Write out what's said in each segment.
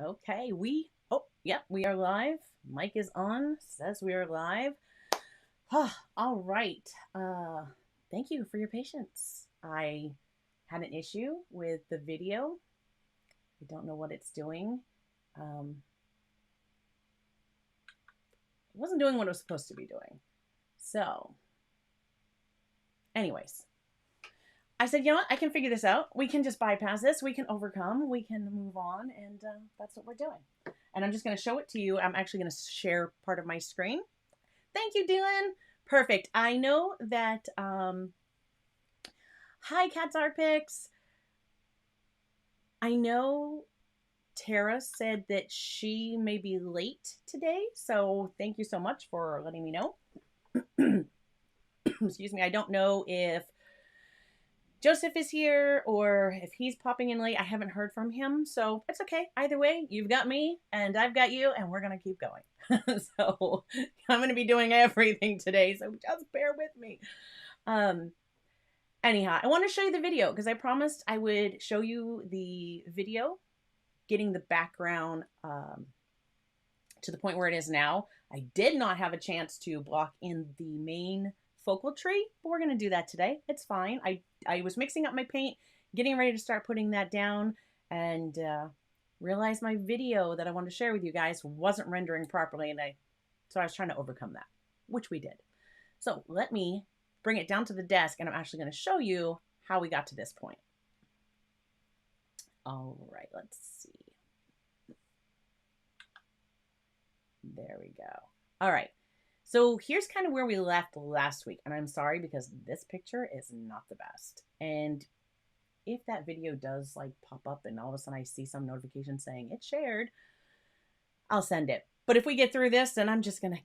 Okay, oh, yep, we are live. Mic is on, says we are live. All right. Thank you for your patience. I had an issue with the video. I don't know what it's doing. It wasn't doing what it was supposed to be doing. So, anyways, I said, you know what? I can figure this out. We can just bypass this. We can overcome. We can move on. And that's what we're doing. And I'm just going to show it to you. I'm actually going to share part of my screen. Thank you, Dylan. Perfect. I know that, hi, Cat's Art Picks. I know Tara said that she may be late today. So thank you so much for letting me know. Excuse me. I don't know if Joseph is here or if he's popping in late. I haven't heard from him, so it's okay. Either way, you've got me and I've got you, and we're going to keep going. So I'm going to be doing everything today, so just bear with me. Anyhow, I want to show you the video because I promised I would show you the video, getting the background to the point where it is now. I did not have a chance to block in the main focal tree, but we're going to do that today. It's fine. I was mixing up my paint, getting ready to start putting that down, and realized my video that I wanted to share with you guys wasn't rendering properly, and so I was trying to overcome that, which we did. So let me bring it down to the desk, and I'm actually going to show you how we got to this point. All right, let's see. There we go. All right. So here's kind of where we left last week. And I'm sorry because this picture is not the best. And if that video does like pop up and all of a sudden I see some notification saying it's shared, I'll send it. But if we get through this, then I'm just going to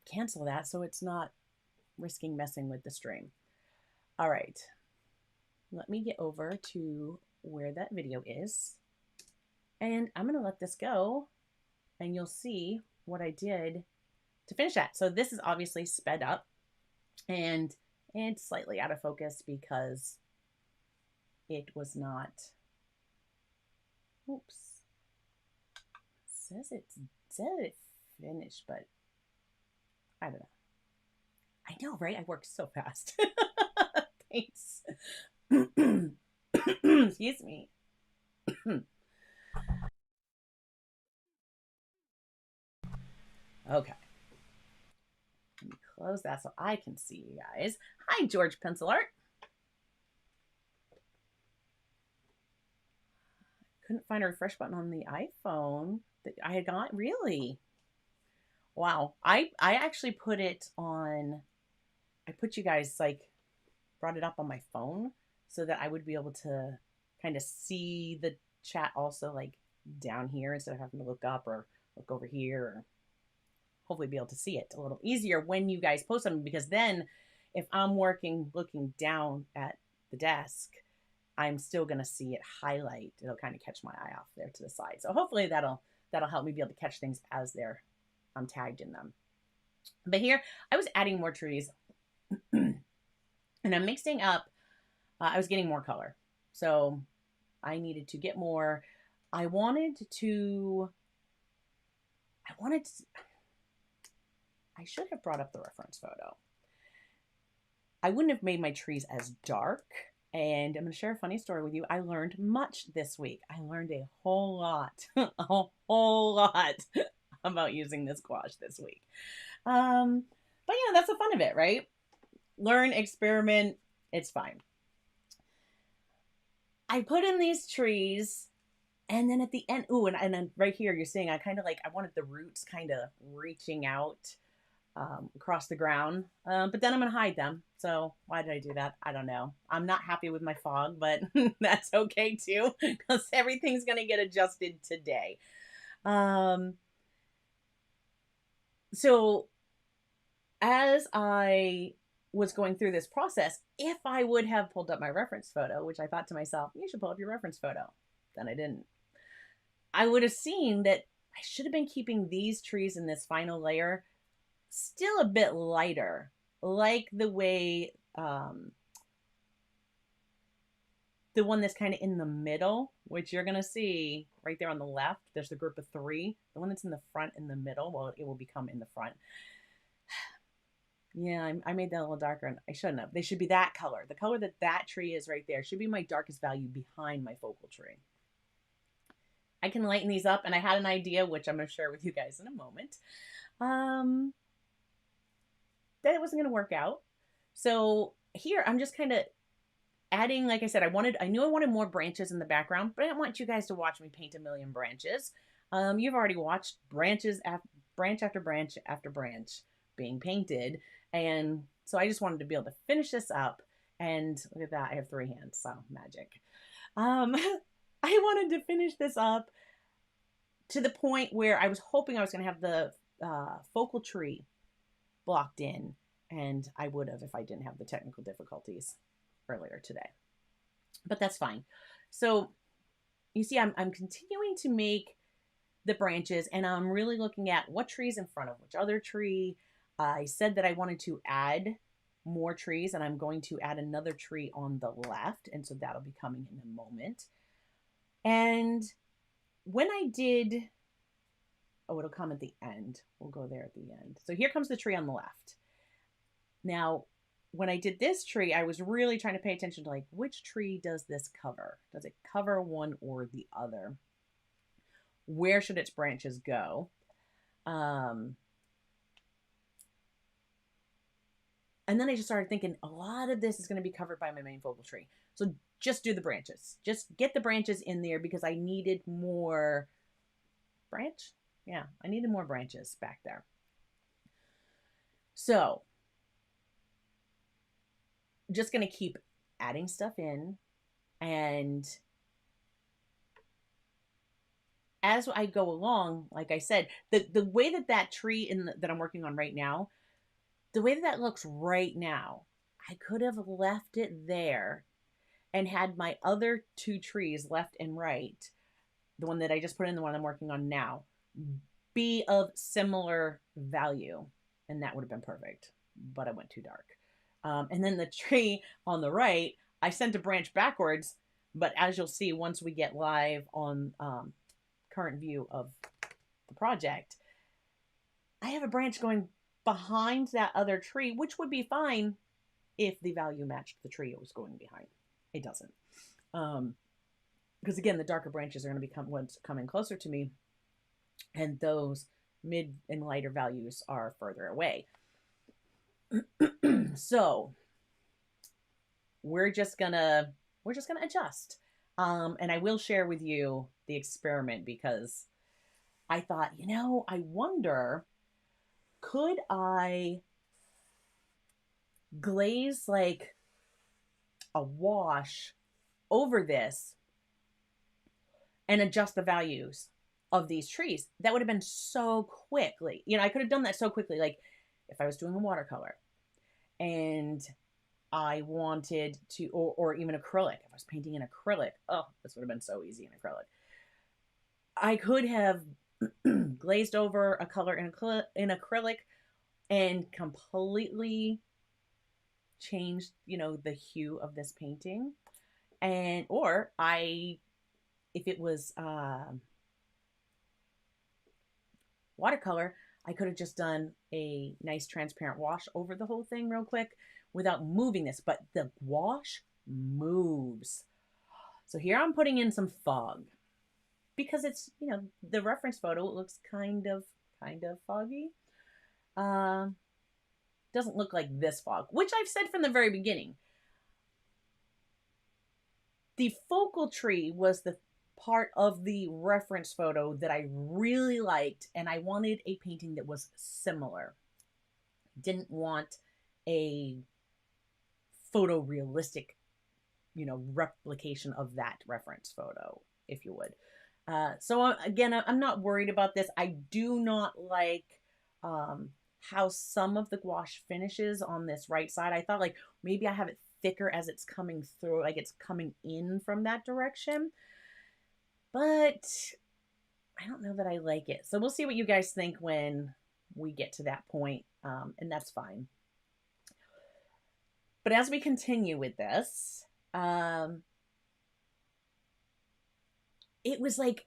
cancel that so it's not risking messing with the stream. All right. Let me get over to where that video is. And I'm going to let this go and you'll see what I did to finish that. So this is obviously sped up and slightly out of focus because it was not, oops, says it finished, but I don't know. I know, right? I worked so fast. Thanks. Excuse me. Okay. Let me close that so I can see you guys. Hi, George Pencil Art. Couldn't find a refresh button on the iPhone that I had got. Really? Wow. I actually put it on, I put you guys like, brought it up on my phone so that I would be able to kind of see the chat also like down here instead of having to look up or look over here, or hopefully be able to see it a little easier when you guys post something, because then if I'm working looking down at the desk, I'm still going to see it highlight. It'll kind of catch my eye off there to the side. So hopefully that'll help me be able to catch things as I'm tagged in them. But here I was adding more trees and I'm mixing up. I was getting more color. So I needed to get more. I should have brought up the reference photo. I wouldn't have made my trees as dark. And I'm going to share a funny story with you. I learned much this week. I learned a whole lot, a whole lot about using this gouache this week. But you know, that's the fun of it, right? Learn, experiment. It's fine. I put in these trees, and then at the end, ooh, and then right here, you're seeing I kind of like, I wanted the roots kind of reaching out across the ground, but then I'm gonna hide them. So why did I do that? I don't know. I'm not happy with my fog, but that's okay too, because everything's gonna get adjusted today. So as I was going through this process, if I would have pulled up my reference photo, which I thought to myself, you should pull up your reference photo, then I didn't, I would have seen that I should have been keeping these trees in this final layer still a bit lighter, like the way the one that's kind of in the middle, which you're going to see right there on the left. There's the group of 3. The one that's in the front in the middle, well, it will become in the front. Yeah, I made that a little darker, and I shouldn't have. They should be that color. The color that that tree is right there should be my darkest value behind my focal tree. I can lighten these up, and I had an idea, which I'm going to share with you guys in a moment, that it wasn't going to work out. So here, I'm just kind of adding, like I said, I knew I wanted more branches in the background, but I didn't want you guys to watch me paint a million branches. You've already watched branch after branch after branch being painted. And so I just wanted to be able to finish this up. And look at that, I have 3 hands, so magic. I wanted to finish this up to the point where I was hoping I was going to have the focal tree blocked in, and I would have if I didn't have the technical difficulties earlier today. But that's fine. So you see, I'm continuing to make the branches, and I'm really looking at what tree's in front of which other tree. I said that I wanted to add more trees, and I'm going to add another tree on the left, and so that'll be coming in a moment. And when I did, oh, it'll come at the end. We'll go there at the end. So here comes the tree on the left. Now, when I did this tree, I was really trying to pay attention to, like, which tree does this cover? Does it cover one or the other? Where should its branches go? And then I just started thinking a lot of this is going to be covered by my main focal tree. So just do the branches. Just get the branches in there because I needed more branch. Yeah, I needed more branches back there. So just going to keep adding stuff in, and as I go along, like I said, the way that tree that I'm working on right now, the way that looks right now, I could have left it there and had my other 2 trees left and right, the one that I just put in, the one I'm working on now, be of similar value, and that would have been perfect, but I went too dark. And then the tree on the right, I sent a branch backwards, but as you'll see, once we get live on current view of the project, I have a branch going behind that other tree, which would be fine if the value matched the tree it was going behind. It doesn't. Because again, the darker branches are going to become ones coming closer to me, and those mid and lighter values are further away. So we're just gonna adjust. And I will share with you the experiment, because I thought, I wonder, could I glaze like a wash over this and adjust the values of these trees? That would have been so quickly. I could have done that so quickly. Like if I was doing a watercolor and I wanted to, or even acrylic. If I was painting in acrylic, oh, this would have been so easy in acrylic. I could have glazed over a color in acrylic and completely changed, the hue of this painting. And, or if it was watercolor, I could have just done a nice transparent wash over the whole thing real quick without moving this, but the wash moves. So here I'm putting in some fog because it's, the reference photo looks kind of foggy. Doesn't look like this fog, which I've said from the very beginning. The focal tree was the part of the reference photo that I really liked, and I wanted a painting that was similar. Didn't want a photorealistic, replication of that reference photo, if you would. So again, I'm not worried about this. I do not like how some of the gouache finishes on this right side. I thought like maybe I have it thicker as it's coming through, like it's coming in from that direction. But I don't know that I like it. So we'll see what you guys think when we get to that point, and that's fine. But as we continue with this, it was like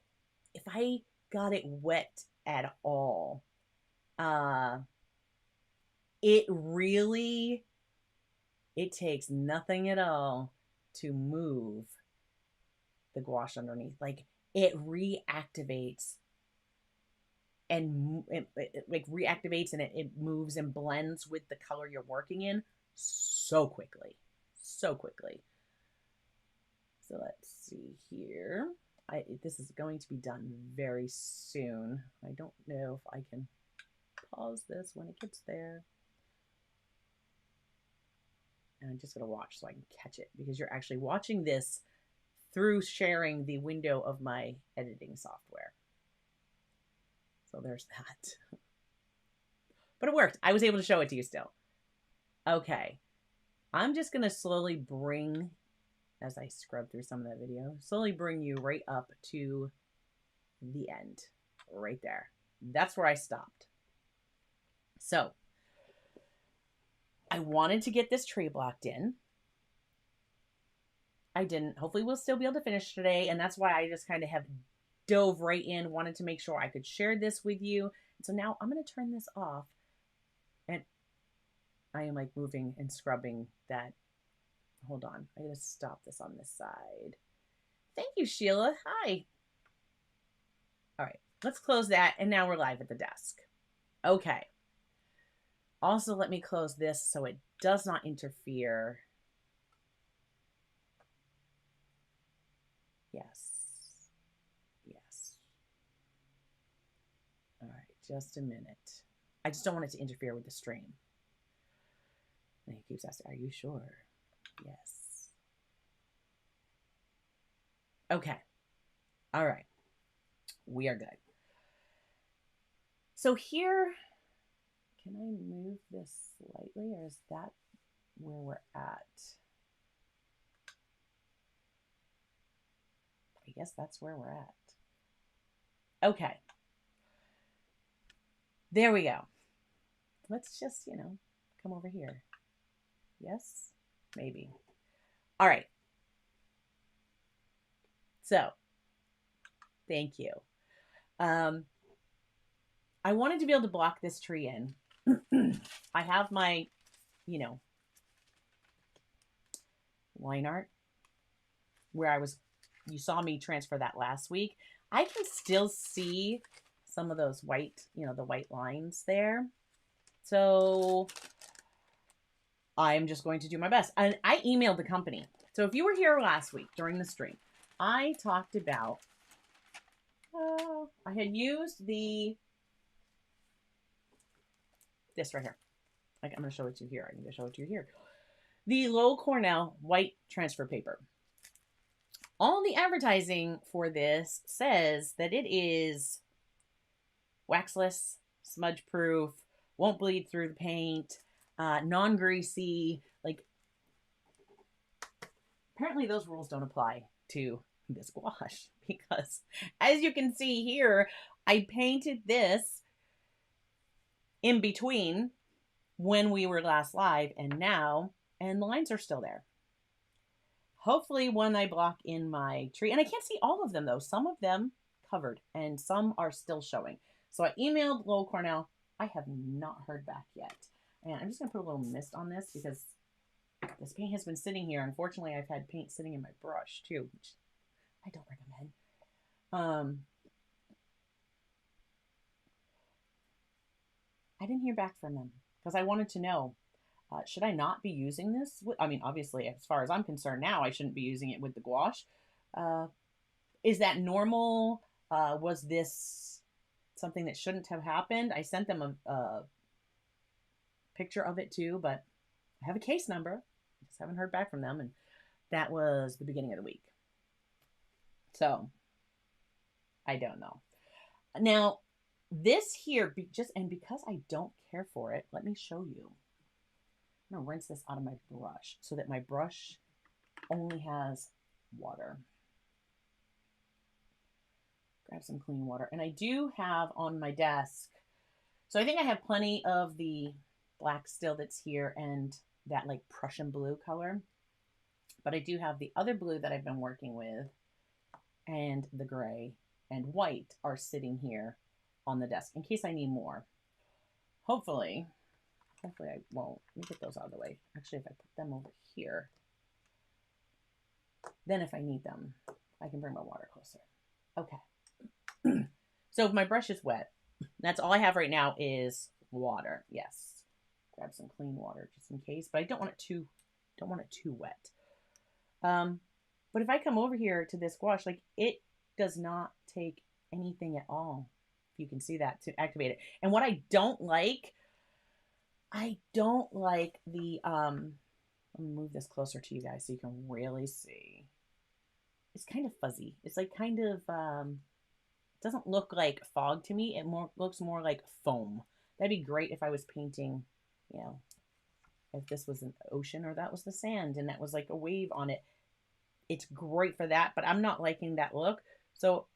if I got it wet at all, uh, it really, it takes nothing at all to move the gouache underneath. Like it reactivates and it like reactivates and it moves and blends with the color you're working in so quickly. So quickly. So let's see here. This is going to be done very soon. I don't know if I can pause this when it gets there. And I'm just going to watch so I can catch it because you're actually watching this through sharing the window of my editing software. So there's that. But it worked. I was able to show it to you still. Okay. I'm just going to slowly bring, as I scrub through some of that video, slowly bring you right up to the end. Right there. That's where I stopped. So, I wanted to get this tree blocked in. I didn't. Hopefully we'll still be able to finish today. And that's why I just kind of have dove right in, wanted to make sure I could share this with you. And so now I'm going to turn this off. And I am like moving and scrubbing that. Hold on. I gotta stop this on this side. Thank you, Sheila. Hi. All right. Let's close that. And now we're live at the desk. Okay. Also, let me close this so it does not interfere. Yes. Yes. All right. Just a minute. I just don't want it to interfere with the stream. And he keeps asking, are you sure? Yes. Okay. All right. We are good. So here, can I move this slightly or is that where we're at? I guess that's where we're at. Okay. There we go. Let's just, come over here. Yes? Maybe. All right. So, thank you. I wanted to be able to block this tree in. I have my, line art where you saw me transfer that last week. I can still see some of those white, the white lines there. So I'm just going to do my best. And I emailed the company. So if you were here last week during the stream, I talked about, I had used this right here. I'm going to show it to you here. I need to show it to you here. The Lowell Cornell white transfer paper. All the advertising for this says that it is waxless, smudge proof, won't bleed through the paint, non-greasy. Like, apparently those rules don't apply to this gouache because as you can see here, I painted this in between when we were last live and now, and the lines are still there. Hopefully when I block in my tree, and I can't see all of them though, some of them covered and some are still showing. So I emailed Lowell Cornell. I have not heard back yet. And I'm just going to put a little mist on this because this paint has been sitting here. Unfortunately, I've had paint sitting in my brush too, which I don't recommend. I didn't hear back from them because I wanted to know, should I not be using this? I mean, obviously, as far as I'm concerned now, I shouldn't be using it with the gouache. Is that normal? Was this something that shouldn't have happened? I sent them a picture of it too, but I have a case number. I just haven't heard back from them. And that was the beginning of the week. So I don't know. Now, this here, because I don't care for it, let me show you. I'm going to rinse this out of my brush so that my brush only has water. Grab some clean water. And I do have on my desk, so I think I have plenty of the black still that's here and that like Prussian blue color. But I do have the other blue that I've been working with. and the gray and white are sitting here on the desk in case I need more. Hopefully I won't. Let me get those out of the way. Actually, if I put them over here, then if I need them, I can bring my water closer. Okay. So if my brush is wet, that's all I have right now is water. Yes. Grab some clean water just in case, but I don't want it too wet. But if I come over here to this gouache, like it does not take anything at all. You can see that to activate it. And what I don't like the, let me move this closer to you guys so you can really see. It's kind of fuzzy. It's like kind of, doesn't look like fog to me. It looks more like foam. That'd be great if I was painting, you know, if this was an ocean or that was the sand and that was like a wave on it. It's great for that, but I'm not liking that look. So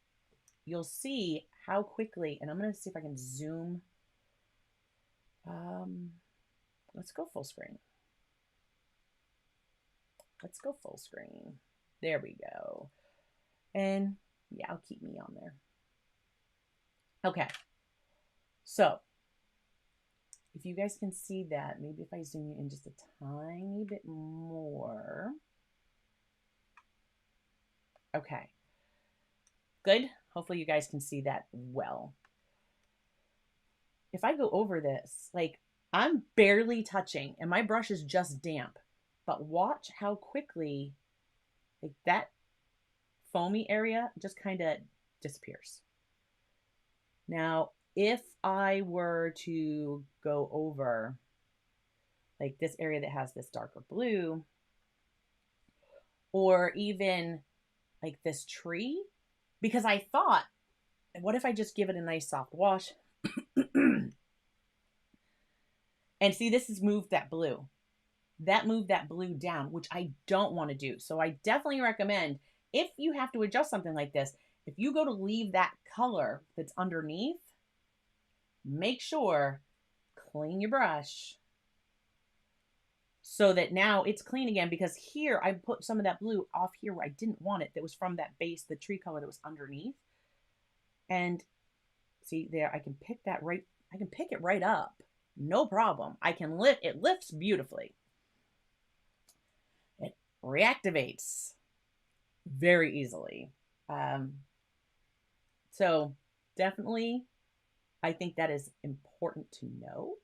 you'll see how quickly, and I'm going to see if I can zoom. Let's go full screen. Let's go full screen. There we go. And yeah, I'll keep me on there. Okay. So if you guys can see that, maybe if I zoom you in just a tiny bit more. Okay. Good. Hopefully you guys can see that well. If I go over this, like I'm barely touching and my brush is just damp, but watch how quickly like that foamy area just kind of disappears. Now, if I were to go over like this area that has this darker blue, or even like this tree, because I thought, what if I just give it a nice soft wash? And see, this has moved that blue. That moved that blue down, which I don't want to do. So I definitely recommend, if you have to adjust something like this, if you go to leave that color that's underneath, make sure clean your brush so that now it's clean again, because here I put some of that blue off here where I didn't want it. That was from that base, the tree color that was underneath. And see there, I can pick that right, I can pick it right up. No problem. I can lift, it lifts beautifully. It reactivates very easily. So definitely, I think that is important to know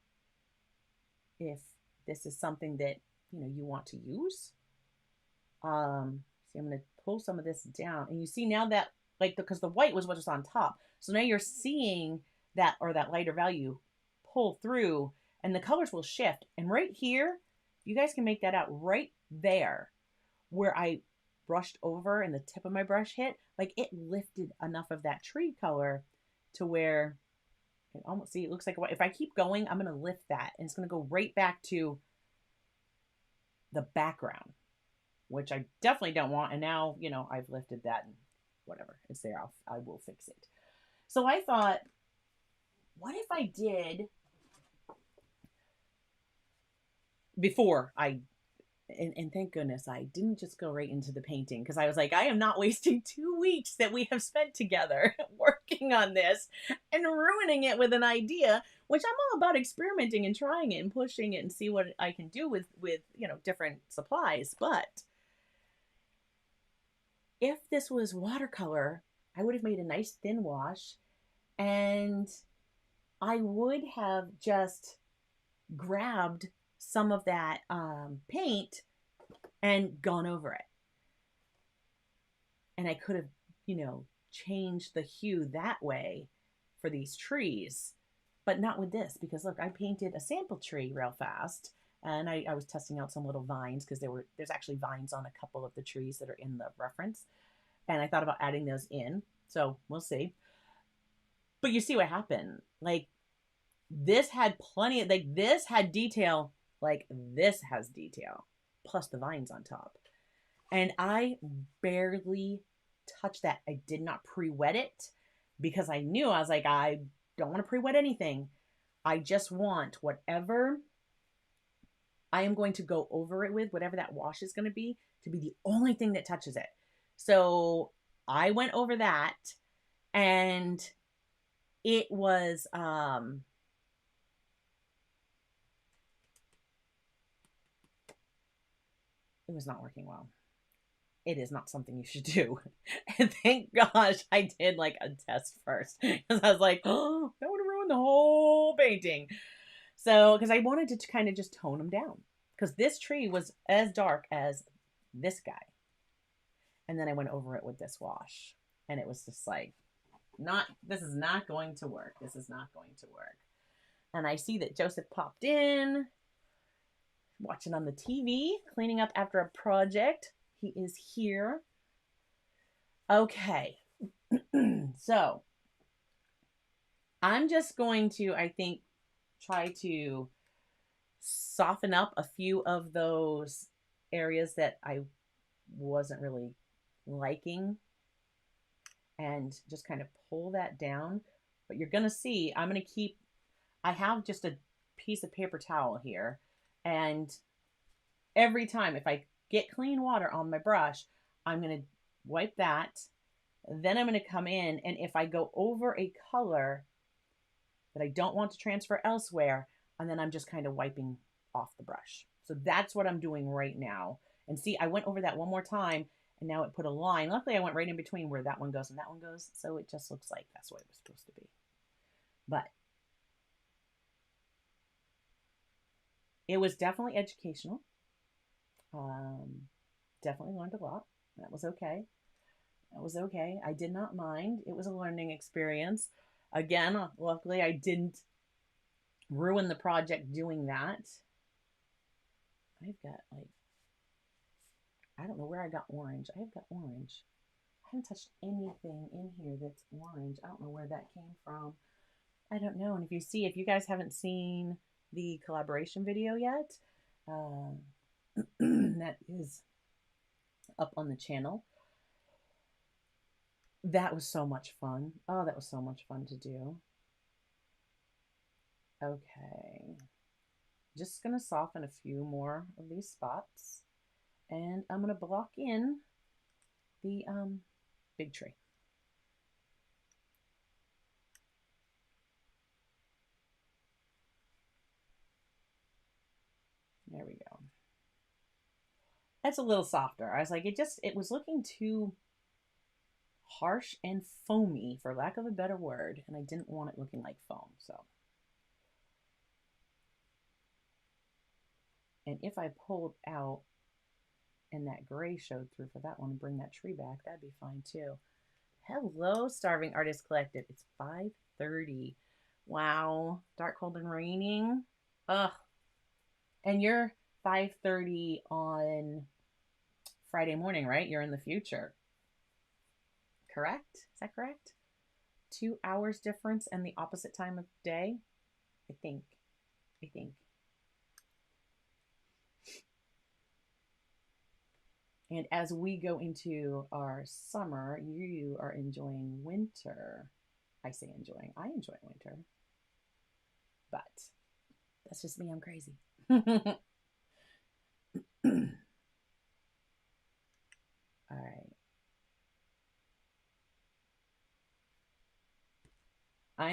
if this is something that, you know, you want to use. See, I'm going to pull some of this down, and you see now that, like, because the white was what was on top. So now you're seeing that, or that lighter value pull through, and the colors will shift. And right here, you guys can make that out right there where I brushed over and the tip of my brush hit, like it lifted enough of that tree color to where it almost, see, it looks like, if I keep going, I'm going to lift that and it's going to go right back to the background, which I definitely don't want. And now, you know, I've lifted that and whatever, it's there. I will fix it. So I thought, what if I did, before I, and thank goodness I didn't just go right into the painting, because I was like, I am not wasting 2 weeks that we have spent together working on this and ruining it with an idea, which I'm all about experimenting and trying it and pushing it and see what I can do with you know, different supplies. But if this was watercolor, I would have made a nice thin wash, and I would have just grabbed some of that paint and gone over it. And I could have, you know, changed the hue that way for these trees, but not with this, because look, I painted a sample tree real fast, and I was testing out some little vines, because there's actually vines on a couple of the trees that are in the reference, and I thought about adding those in, so we'll see. But you see what happened. Like, this had plenty of, like, this had detail, like this has detail, plus the vines on top. And I barely touched that. I did not pre-wet it, because I knew, I was like, I don't want to pre-wet anything. I just want whatever I am going to go over it with, whatever that wash is going to be the only thing that touches it. So I went over that, and it was not working well. It is not something you should do. And thank gosh I did like a test first, because I was like, oh, that would have ruined the whole painting. So, because I wanted to kind of just tone them down, because this tree was as dark as this guy. And then I went over it with this wash, and it was just like, this is not going to work. This is not going to work. And I see that Joseph popped in, watching on the TV, cleaning up after a project. He is here. Okay. So I'm just going to, I think, try to soften up a few of those areas that I wasn't really liking, and just kind of pull that down. But you're going to see, I have just a piece of paper towel here, and every time if I get clean water on my brush, I'm going to wipe that. Then I'm going to come in, and if I go over a color that I don't want to transfer elsewhere, and then I'm just kind of wiping off the brush. So that's what I'm doing right now. And see, I went over that one more time, and now it put a line. Luckily, I went right in between where that one goes and that one goes, so it just looks like that's what it was supposed to be. But it was definitely educational. Definitely learned a lot. That was okay. That was okay. I did not mind. It was a learning experience. Again, luckily, I didn't ruin the project doing that. I've got like, I don't know where I got orange. I've got orange. I haven't touched anything in here that's orange. I don't know where that came from. I don't know. And if you guys haven't seen the collaboration video yet, that is up on the channel. That was so much fun. Oh, that was so much fun to do. Okay. Just going to soften a few more of these spots. And I'm going to block in the big tree. There we go. That's a little softer. I was like, it was looking too harsh and foamy, for lack of a better word, and I didn't want it looking like foam. So, and if I pulled out and that gray showed through for that one and bring that tree back, that'd be fine too. Hello, Starving Artist Collective. It's 5:30. Wow. Dark, cold, and raining. Ugh. And you're 5:30 on Friday morning, right? You're in the future. Correct? Is that correct? 2 hours difference and the opposite time of day? I think. And as we go into our summer, you are enjoying winter. I say enjoying. I enjoy winter. But that's just me. I'm crazy. All right. All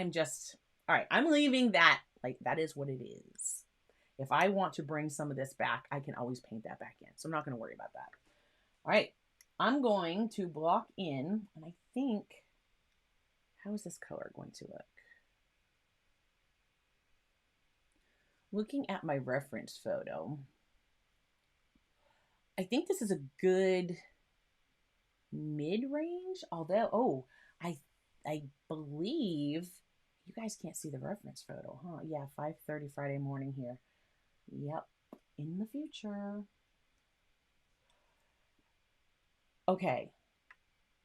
right, I'm leaving that, like, that is what it is. If I want to bring some of this back, I can always paint that back in. So I'm not going to worry about that. All right, I'm going to block in, and I think, how is this color going to look? Looking at my reference photo, I think this is a good mid-range, although, I believe you guys can't see the reference photo, huh? Yeah, 5:30 Friday morning here. Yep, in the future. Okay,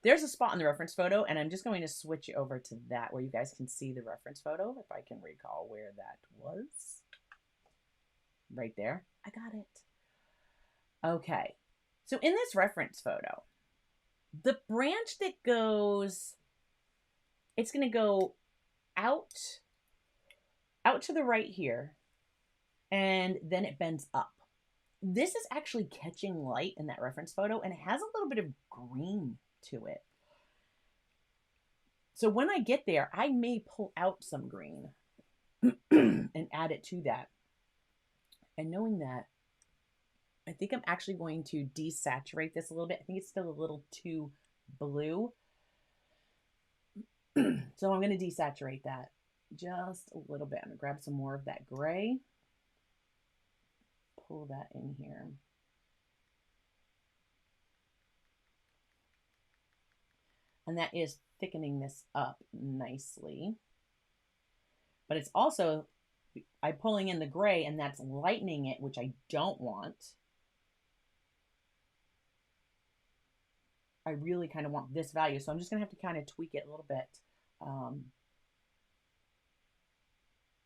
there's a spot in the reference photo, and I'm just going to switch over to that where you guys can see the reference photo, if I can recall where that was. Right there. I got it. Okay, so in this reference photo, the branch that goes, it's going to go out to the right here, and then it bends up. This is actually catching light in that reference photo, and it has a little bit of green to it. So when I get there, I may pull out some green and add it to that. And knowing that, I think I'm actually going to desaturate this a little bit. I think it's still a little too blue. So I'm going to desaturate that just a little bit. I'm going to grab some more of that gray. Pull that in here. And that is thickening this up nicely. But it's also, I'm pulling in the gray and that's lightening it, which I don't want. I really kind of want this value. So I'm just going to have to kind of tweak it a little bit.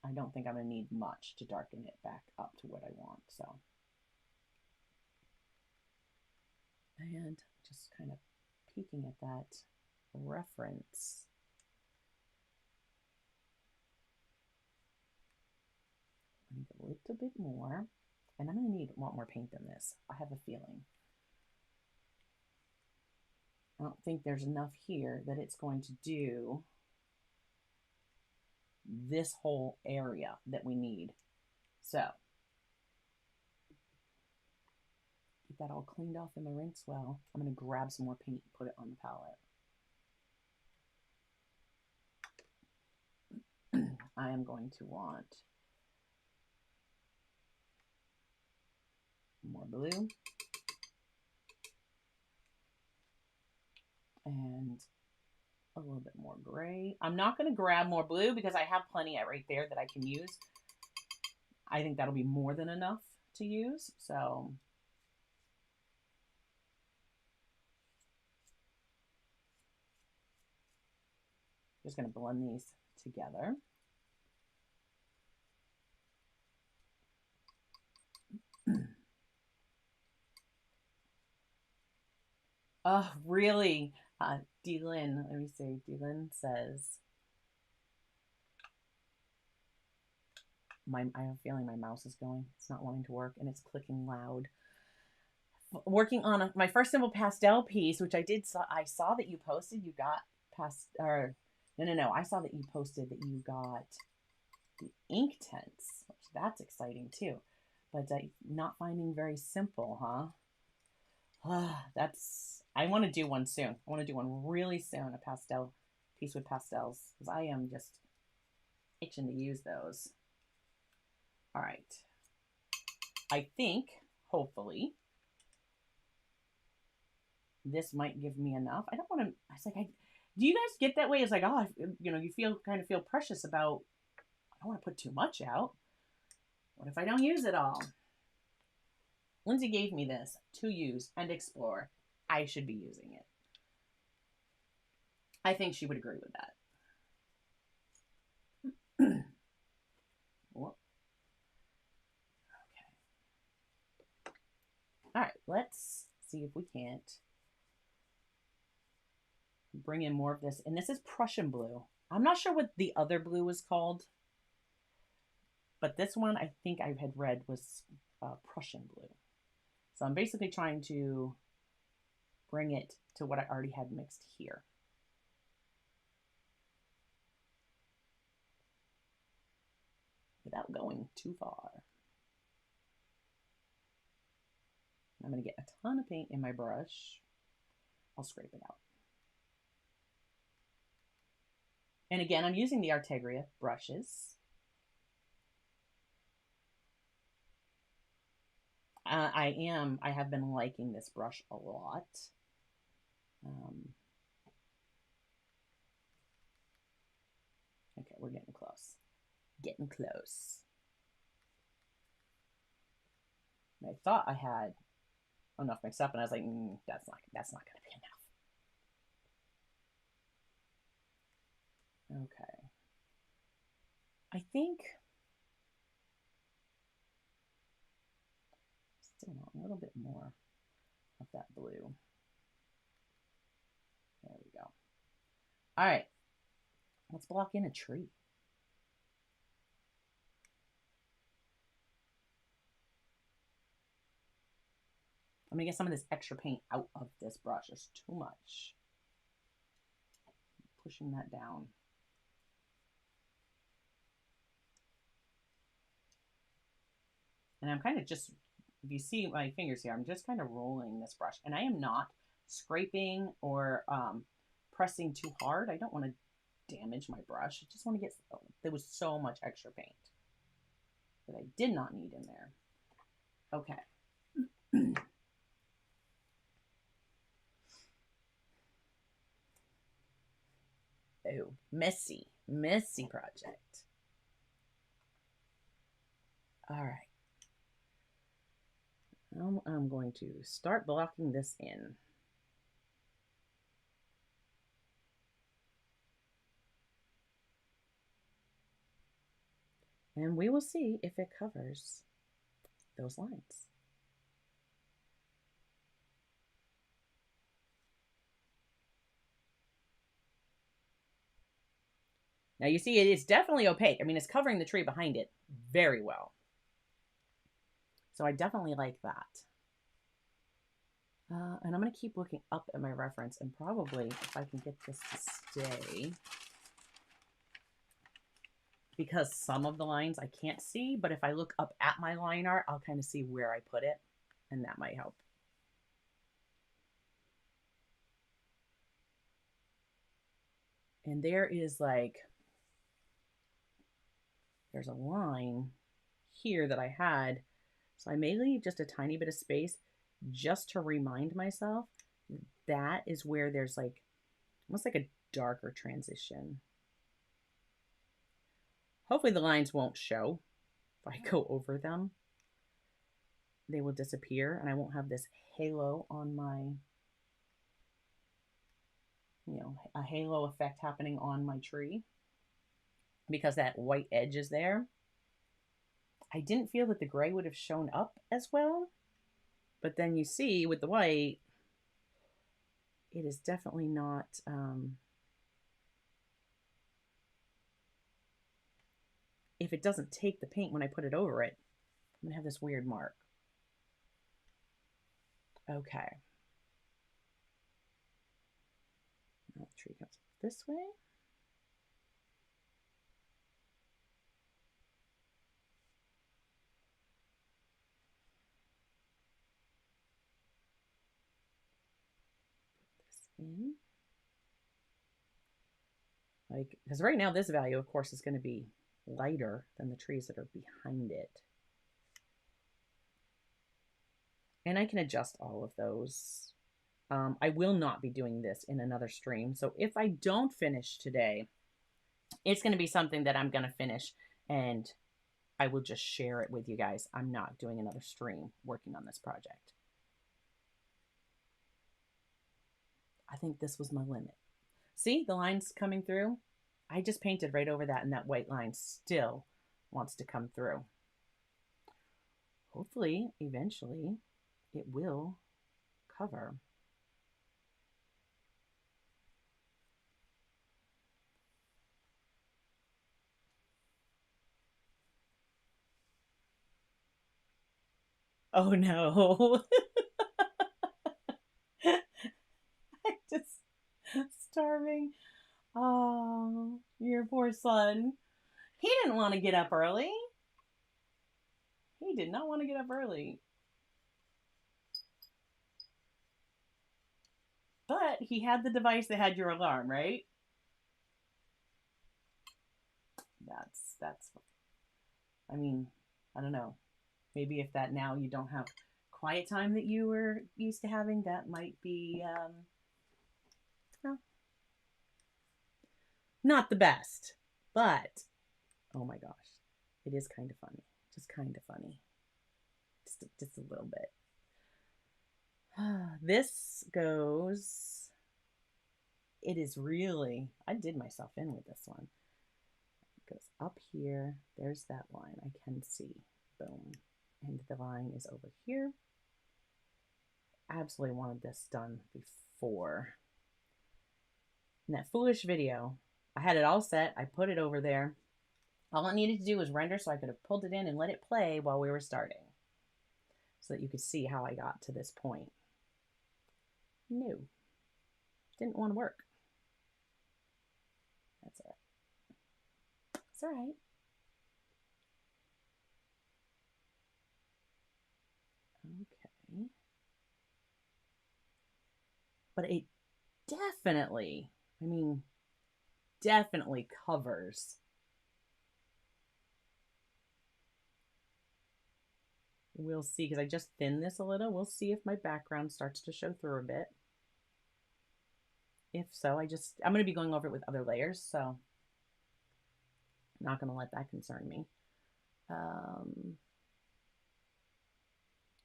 I don't think I'm going to need much to darken it back up to what I want. So, and just kind of peeking at that reference. I need a little bit more, and I'm going to need a lot more paint than this. I have a feeling. I don't think there's enough here that it's going to do this whole area that we need. So get that all cleaned off in the rinse well. I'm going to grab some more paint and put it on the palette. I am going to want more blue and a little bit more gray. I'm not going to grab more blue because I have plenty right there that I can use. I think that'll be more than enough to use. So just going to blend these together. Oh, really? D-Lynn, let me see. D-Lynn says, I have a feeling my mouse is going. It's not wanting to work and it's clicking loud. Working on my first simple pastel piece, which I saw that you posted. You got no. I saw that you posted that you got the ink tints, which that's exciting too. But not finding very simple, huh? I want to do one soon. I want to do one really soon, a pastel piece with pastels, because I am just itching to use those. All right. I think, hopefully, this might give me enough. I don't want to, it's like, do you guys get that way? It's like, oh, you kind of feel precious about, I don't want to put too much out. What if I don't use it all? Lindsay gave me this to use and explore. I should be using it. I think she would agree with that. Okay. All right, let's see if we can't bring in more of this. And this is Prussian blue. I'm not sure what the other blue was called, but this one I think I had read was Prussian blue. So I'm basically trying to bring it to what I already had mixed here. Without going too far. I'm going to get a ton of paint in my brush. I'll scrape it out. And again, I'm using the Artegria brushes. I have been liking this brush a lot. Okay, we're getting close. Getting close. And I thought I had enough mixed up, and I was like, that's not going to be enough. Okay. I think still want a little bit more of that blue. There we go. All right. Let's block in a tree. I'm going to get some of this extra paint out of this brush. There's too much. pushing that down. And I'm kind of just, if you see my fingers here, I'm just kind of rolling this brush. And I am not scraping or pressing too hard. I don't want to damage my brush. I just want to get, there was so much extra paint that I did not need in there. Okay. Oh, messy project. All right. Now I'm going to start blocking this in. And we will see if it covers those lines. Now you see it is definitely opaque. I mean, it's covering the tree behind it very well. So I definitely like that. And I'm going to keep looking up at my reference, and probably if I can get this to stay, because some of the lines I can't see, but if I look up at my line art, I'll kind of see where I put it, and that might help. And there is like, there's a line here that I had, so I may leave just a tiny bit of space just to remind myself that is where there's like almost like a darker transition. Hopefully the lines won't show if I go over them. They will disappear and I won't have this halo on my, you know, a halo effect happening on my tree because that white edge is there. I didn't feel that the gray would have shown up as well, but then you see with the white, it is definitely not, if it doesn't take the paint when I put it over it, I'm gonna have this weird mark. Okay. Now the tree comes this way. Put this in. Like, because right now this value, of course, is going to be lighter than the trees that are behind it. And I can adjust all of those. I will not be doing this in another stream. So if I don't finish today, it's going to be something that I'm going to finish and I will just share it with you guys. I'm not doing another stream working on this project. I think this was my limit. See the lines coming through? I just painted right over that and that white line still wants to come through. Hopefully, eventually, it will cover. Oh no. I'm just starving. Oh, your poor son. He didn't want to get up early. He did not want to get up early. But he had the device that had your alarm, right? That's, I mean, I don't know. Maybe if that now you don't have quiet time that you were used to having, that might be, well, not the best, but oh my gosh, it is kind of funny. Just kind of funny. Just a little bit. This goes, it is really, I did myself in with this one. It goes up here. There's that line I can see. Boom. And the line is over here. Absolutely wanted this done before. In that foolish video, I had it all set. I put it over there. All I needed to do was render so I could have pulled it in and let it play while we were starting so that you could see how I got to this point. No, didn't want to work. That's all right. Okay. But it definitely, I mean, definitely covers. We'll see, because I just thinned this a little. We'll see if my background starts to show through a bit. If so, I'm going to be going over it with other layers, so I'm not going to let that concern me.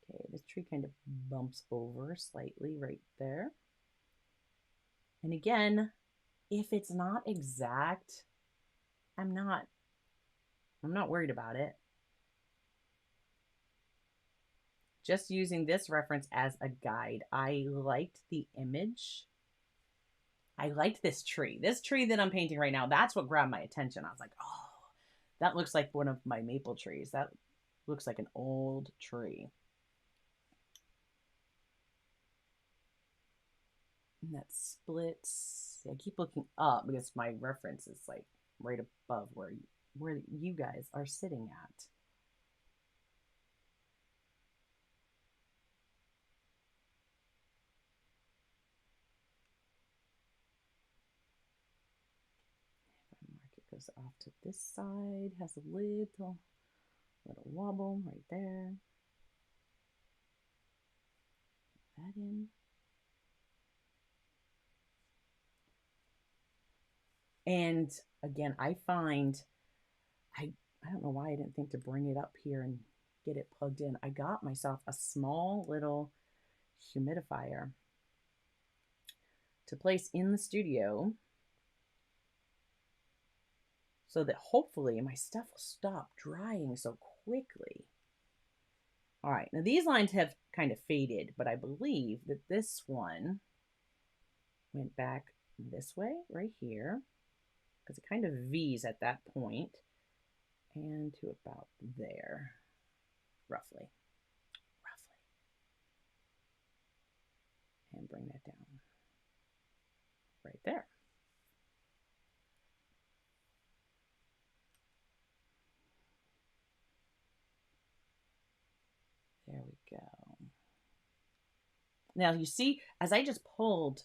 Okay, this tree kind of bumps over slightly right there. And again, if it's not exact, I'm not worried about it. Just using this reference as a guide. I liked the image. I liked this tree. This tree that I'm painting right now, that's what grabbed my attention. I was like, oh, that looks like one of my maple trees. That looks like an old tree. And that splits. I keep looking up because my reference is like right above where you guys are sitting at. Goes off to this side, has a little wobble right there. Put that in. And again, I find, I don't know why I didn't think to bring it up here and get it plugged in. I got myself a small little humidifier to place in the studio, so that hopefully my stuff will stop drying so quickly. All right, now these lines have kind of faded, but I believe that this one went back this way, right here, because it kind of V's at that point, and to about there, roughly. And bring that down right there. There we go. Now you see, as I just pulled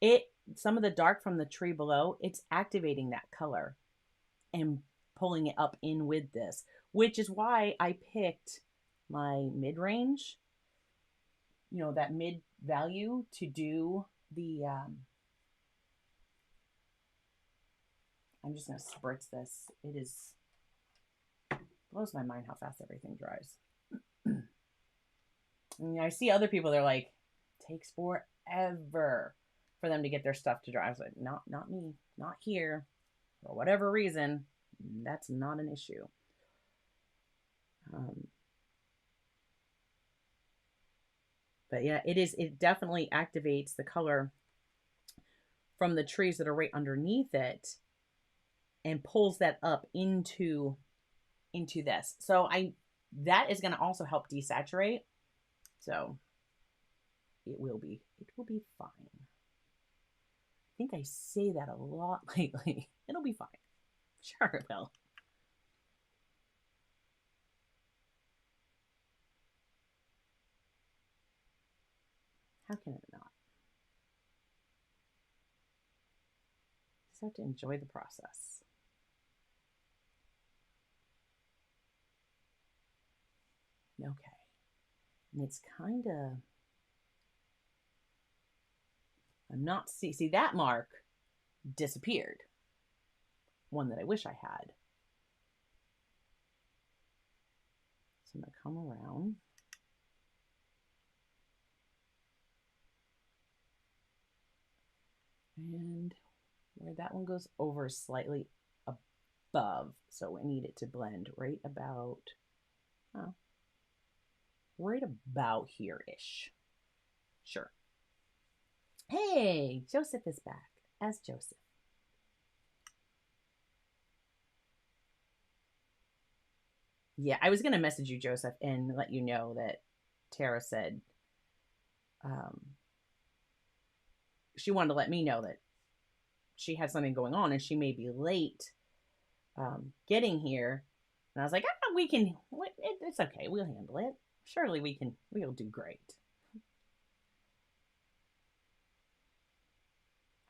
it, some of the dark from the tree below, it's activating that color and pulling it up in with this, which is why I picked my mid-range, you know, that mid value to do the, I'm just going to spritz this. Blows my mind how fast everything dries. And I see other people, they're like, takes forever for them to get their stuff to dry. I was like, not me, not here. For whatever reason, that's not an issue. But yeah, it definitely activates the color from the trees that are right underneath it and pulls that up into this. So that is going to also help desaturate. So it will be fine. I think I say that a lot lately. It'll be fine. Sure it will. How can it not? Just have to enjoy the process. Okay. And it's kind of, I'm not, see that mark disappeared. One that I wish I had. So I'm going to come around. And where that one goes over slightly above. So I need it to blend right about, right about here-ish. Sure. Hey, Joseph is back as Joseph. Yeah, I was going to message you, Joseph, and let you know that Tara said she wanted to let me know that she had something going on and she may be late getting here. And I was like, it's okay. We'll handle it. Surely we'll do great.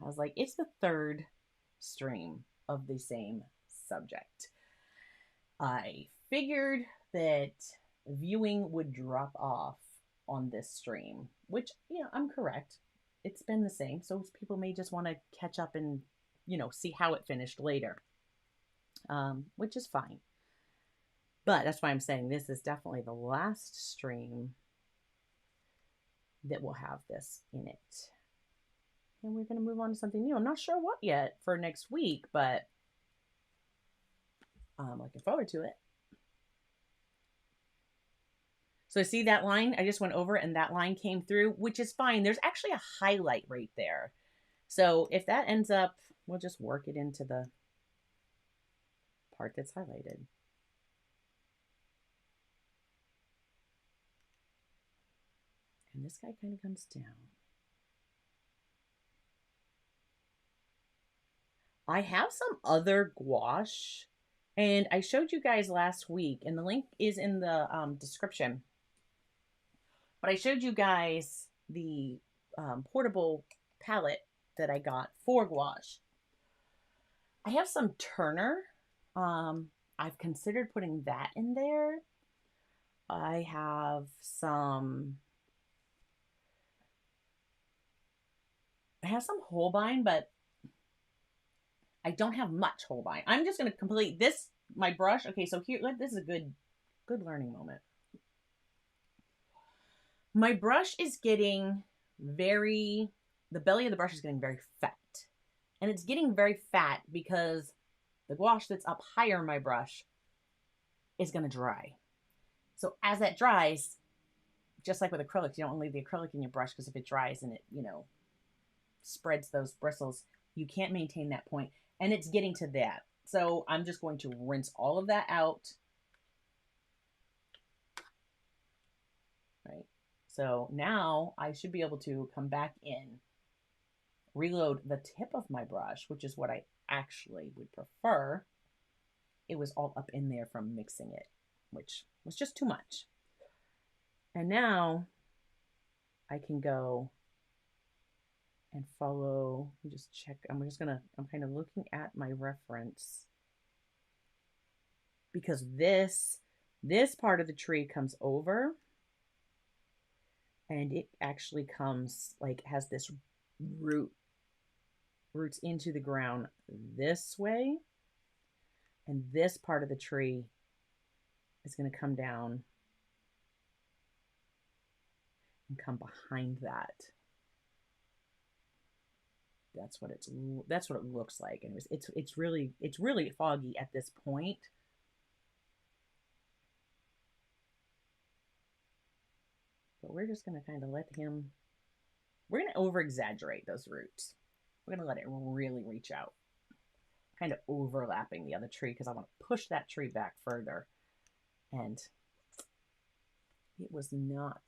I was like, it's the third stream of the same subject. I figured that viewing would drop off on this stream, which, I'm correct. It's been the same. So people may just want to catch up and, see how it finished later, which is fine. But that's why I'm saying this is definitely the last stream that will have this in it. And we're going to move on to something new. I'm not sure what yet for next week, but I'm looking forward to it. So see that line? I just went over and that line came through, which is fine. There's actually a highlight right there. So if that ends up, we'll just work it into the part that's highlighted. And this guy kind of comes down. I have some other gouache, and I showed you guys last week, and the link is in the description. But I showed you guys the portable palette that I got for gouache. I have some Turner. I've considered putting that in there. I have some Holbein, but I don't have much Holbein. I'm just going to complete this, my brush. Okay, so here, this is a good learning moment. My brush is getting the belly of the brush is getting very fat. And it's getting very fat because the gouache that's up higher in my brush is going to dry. So as that dries, just like with acrylics, you don't want to leave the acrylic in your brush because if it dries and it, spreads those bristles, you can't maintain that point. And it's getting to that. So I'm just going to rinse all of that out. Right. So now I should be able to come back in, reload the tip of my brush, which is what I actually would prefer. It was all up in there from mixing it, which was just too much. And now I can go and follow, just check. I'm kind of looking at my reference because this part of the tree comes over and it actually comes has this roots into the ground this way. And this part of the tree is going to come down and come behind that. That's what it looks like. And it's really foggy at this point. But we're just going to kind of we're going to over exaggerate those roots. We're going to let it really reach out, kind of overlapping the other tree because I want to push that tree back further. And it was not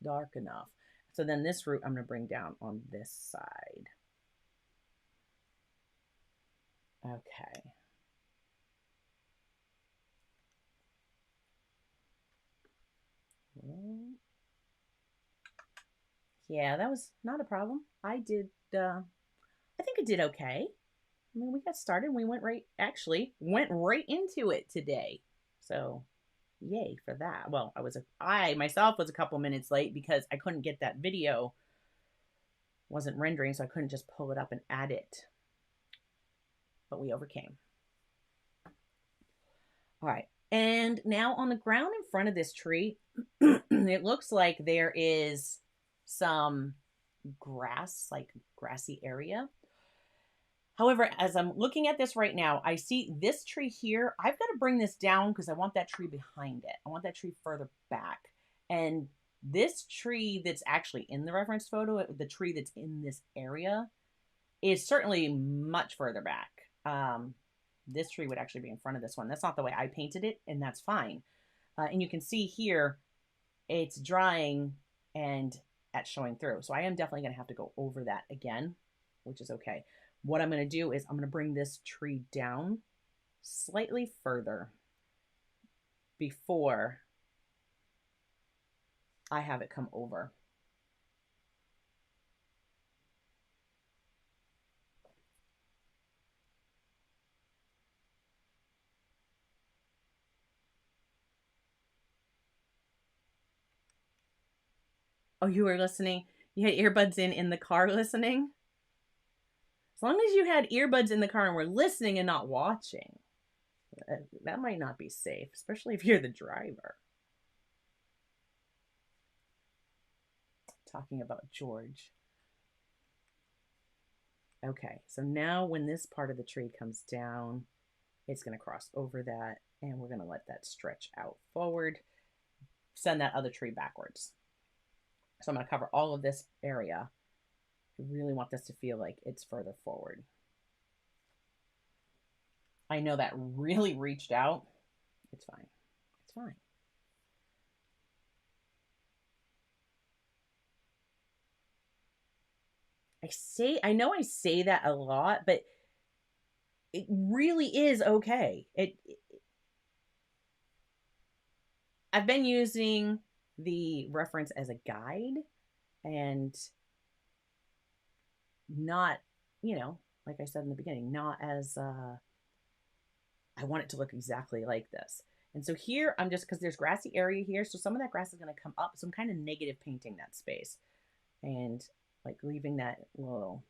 dark enough. So then this root I'm going to bring down on this side. Okay. Yeah, that was not a problem. I think I did okay. I mean, we got started and we went right into it today. So yay for that. Well, I myself was a couple minutes late because I couldn't get that video, wasn't rendering, so I couldn't just pull it up and add it. But we overcame. All right. And now on the ground in front of this tree, it looks like there is some grass, grassy area. However, as I'm looking at this right now, I see this tree here. I've got to bring this down because I want that tree behind it. I want that tree further back. And this tree that's actually in the reference photo, the tree that's in this area, is certainly much further back. This tree would actually be in front of this one. That's not the way I painted it, and that's fine. And you can see here, it's drying and that's showing through. So I am definitely going to have to go over that again, which is okay. What I'm going to do is I'm going to bring this tree down slightly further before I have it come over. Oh, you were listening? You had earbuds in the car listening? As long as you had earbuds in the car and were listening and not watching, that might not be safe, especially if you're the driver. Talking about George. Okay, so now when this part of the tree comes down, it's going to cross over that, and we're going to let that stretch out forward, send that other tree backwards. So I'm going to cover all of this area. I really want this to feel like it's further forward. I know that really reached out. It's fine. It's fine. I know I say that a lot, but it really is okay. I've been using the reference as a guide and not, like I said in the beginning, not as I want it to look exactly like this. And so here I'm just, because there's grassy area here, so some of that grass is going to come up, so I'm kind of negative painting that space and like leaving that little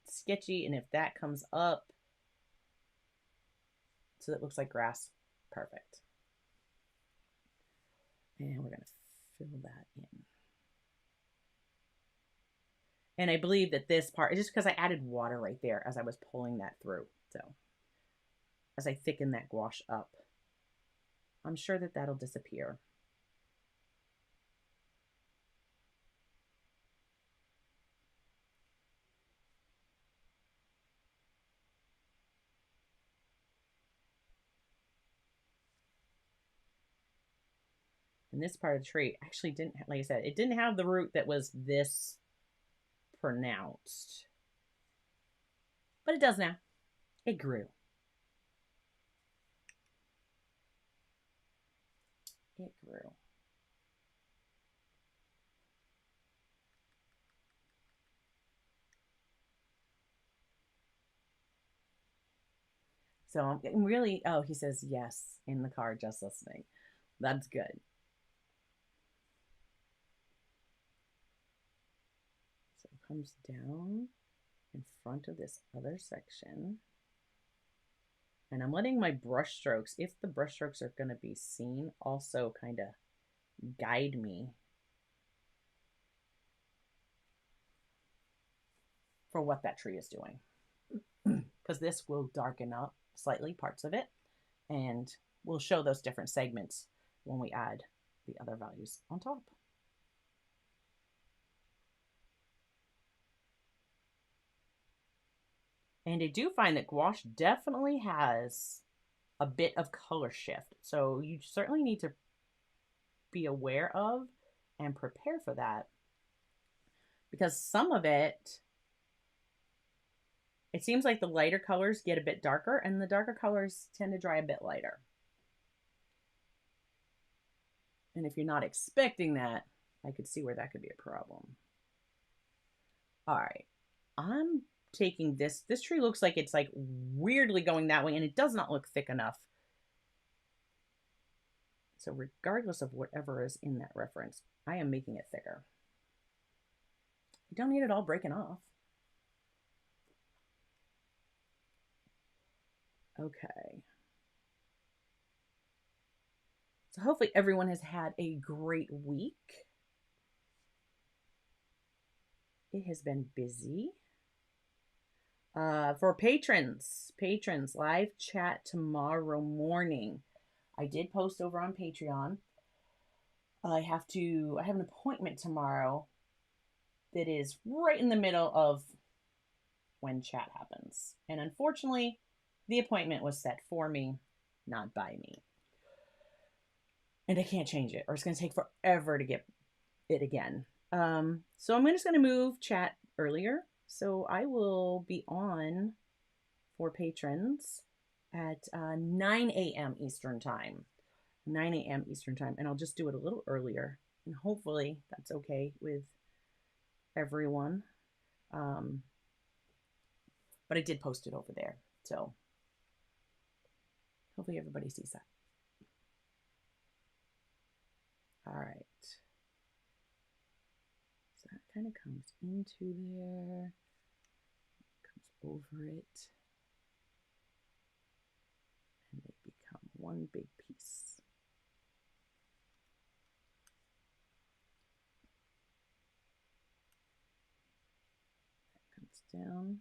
sketchy. And if that comes up so that looks like grass, perfect. And we're going to fill that in. And I believe that this part is just because I added water right there as I was pulling that through. So as I thicken that gouache up, I'm sure that that'll disappear. And this part of the tree actually didn't, like I said, it didn't have the root that was this pronounced. But it does now. It grew. It grew. So I'm getting really, oh, he says yes in the car, just listening. That's good. So it comes down in front of this other section. And I'm letting my brush strokes, if the brush strokes are going to be seen, also kind of guide me for what that tree is doing. Because this will darken up slightly parts of it, and we'll show those different segments when we add the other values on top. And I do find that gouache definitely has a bit of color shift. So you certainly need to be aware of and prepare for that. Because some of it seems like the lighter colors get a bit darker and the darker colors tend to dry a bit lighter. And if you're not expecting that, I could see where that could be a problem. All right, I'm taking this tree looks like it's like weirdly going that way, and it does not look thick enough. So regardless of whatever is in that reference, I am making it thicker. You don't need it all breaking off. Okay. So hopefully everyone has had a great week. It has been busy. For patrons, live chat tomorrow morning. I did post over on Patreon. I have an appointment tomorrow that is right in the middle of when chat happens. And unfortunately, the appointment was set for me, not by me. And I can't change it, or it's going to take forever to get it again. So I'm just going to move chat earlier. So I will be on for patrons at 9 a.m. Eastern time. 9 a.m. Eastern time. And I'll just do it a little earlier. And hopefully that's okay with everyone. But I did post it over there. So hopefully everybody sees that. All right. So that kind of comes into there, comes over it, and they become one big piece. That comes down.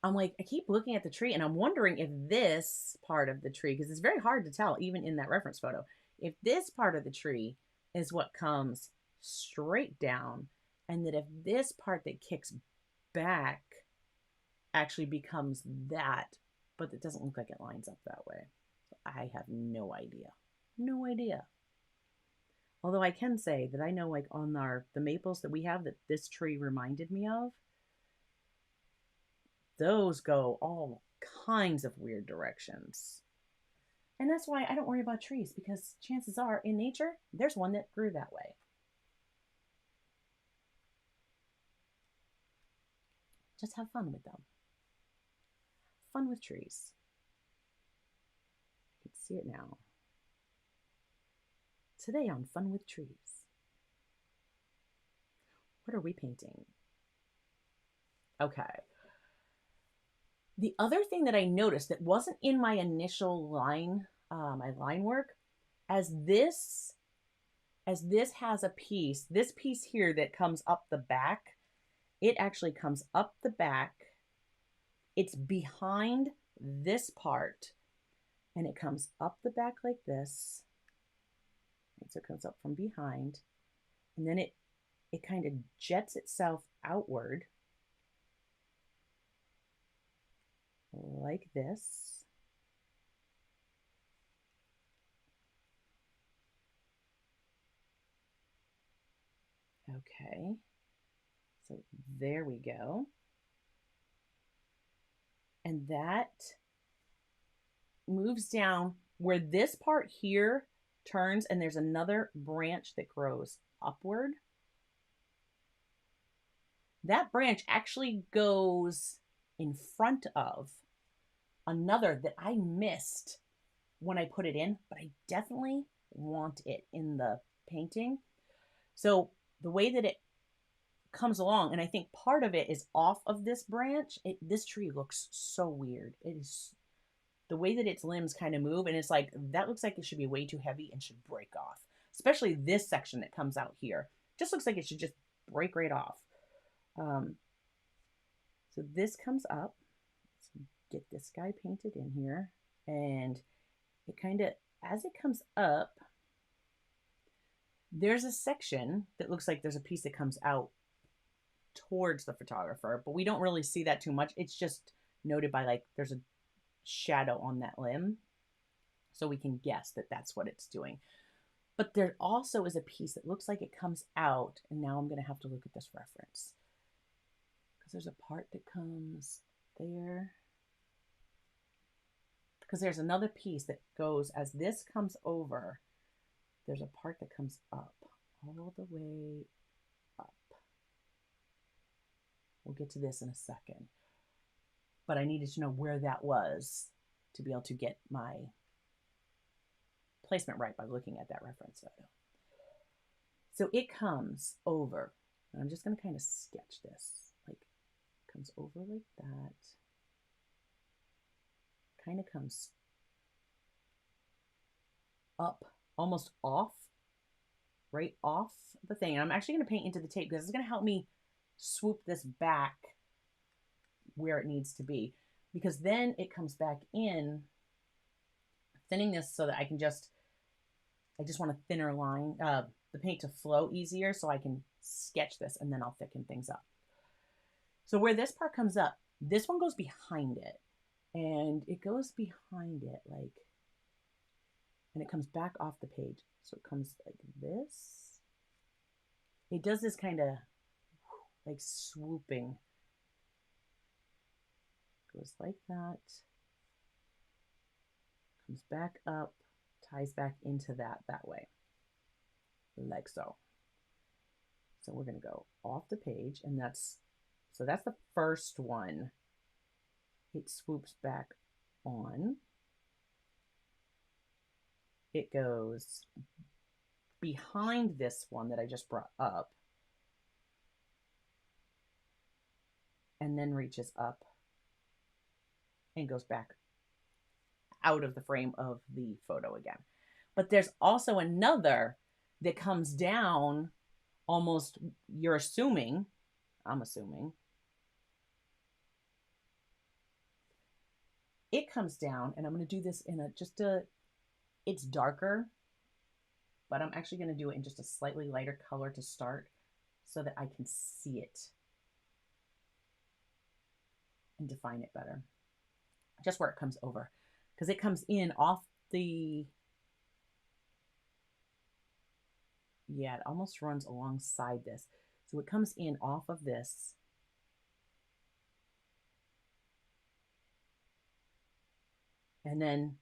I'm like, I keep looking at the tree and I'm wondering if this part of the tree, because it's very hard to tell even in that reference photo, if this part of the tree is what comes straight down, and that if this part that kicks back actually becomes that, but it doesn't look like it lines up that way. So I have no idea. No idea. Although I can say that I know, like on the maples that we have that this tree reminded me of, those go all kinds of weird directions. And that's why I don't worry about trees, because chances are in nature, there's one that grew that way. Just have fun with them. Fun with trees. You can see it now. Today on Fun with Trees. What are we painting? Okay. The other thing that I noticed that wasn't in my initial line, my line work, as this has a piece, this piece here that comes up the back, it actually comes up the back. It's behind this part, and it comes up the back like this. And so it comes up from behind, and then it kind of jets itself outward like this. Okay, so there we go. And that moves down where this part here turns, and there's another branch that grows upward. That branch actually goes in front of another that I missed when I put it in, but I definitely want it in the painting. So the way that it comes along, and I think part of it is off of this branch, this tree looks so weird. It is the way that its limbs kind of move, and it's like, that looks like it should be way too heavy and should break off. Especially this section that comes out here. Just looks like it should just break right off. So this comes up. Let's get this guy painted in here. And it kind of, as it comes up, there's a section that looks like there's a piece that comes out towards the photographer, but we don't really see that too much. It's just noted by, like, there's a shadow on that limb, so we can guess that that's what it's doing. But there also is a piece that looks like it comes out, and now I'm going to have to look at this reference, because there's a part that comes there, because there's another piece that goes, as this comes over, there's a part that comes up, all the way up. We'll get to this in a second. But I needed to know where that was to be able to get my placement right by looking at that reference photo. So it comes over, and I'm just going to kind of sketch this. Like, comes over like that. Kind of comes up, almost off, right off the thing. And I'm actually going to paint into the tape because it's going to help me swoop this back where it needs to be, because then it comes back in, thinning this so that I just want a thinner line, the paint to flow easier, so I can sketch this and then I'll thicken things up. So where this part comes up, this one goes behind it, and it goes behind it like, and it comes back off the page. So it comes like this. It does this kind of like swooping Goes like that, comes back up, ties back into that way, like so. So we're going to go off the page, and that's the first one. It swoops back on. It goes behind this one that I just brought up, and then reaches up and goes back out of the frame of the photo again. But there's also another that comes down almost, you're assuming, I'm assuming, it comes down, and I'm going to do this in it's darker, but I'm actually going to do it in just a slightly lighter color to start so that I can see it and define it better. Just where it comes over, because it comes in off the, yeah, it almost runs alongside this. So it comes in off of this. And then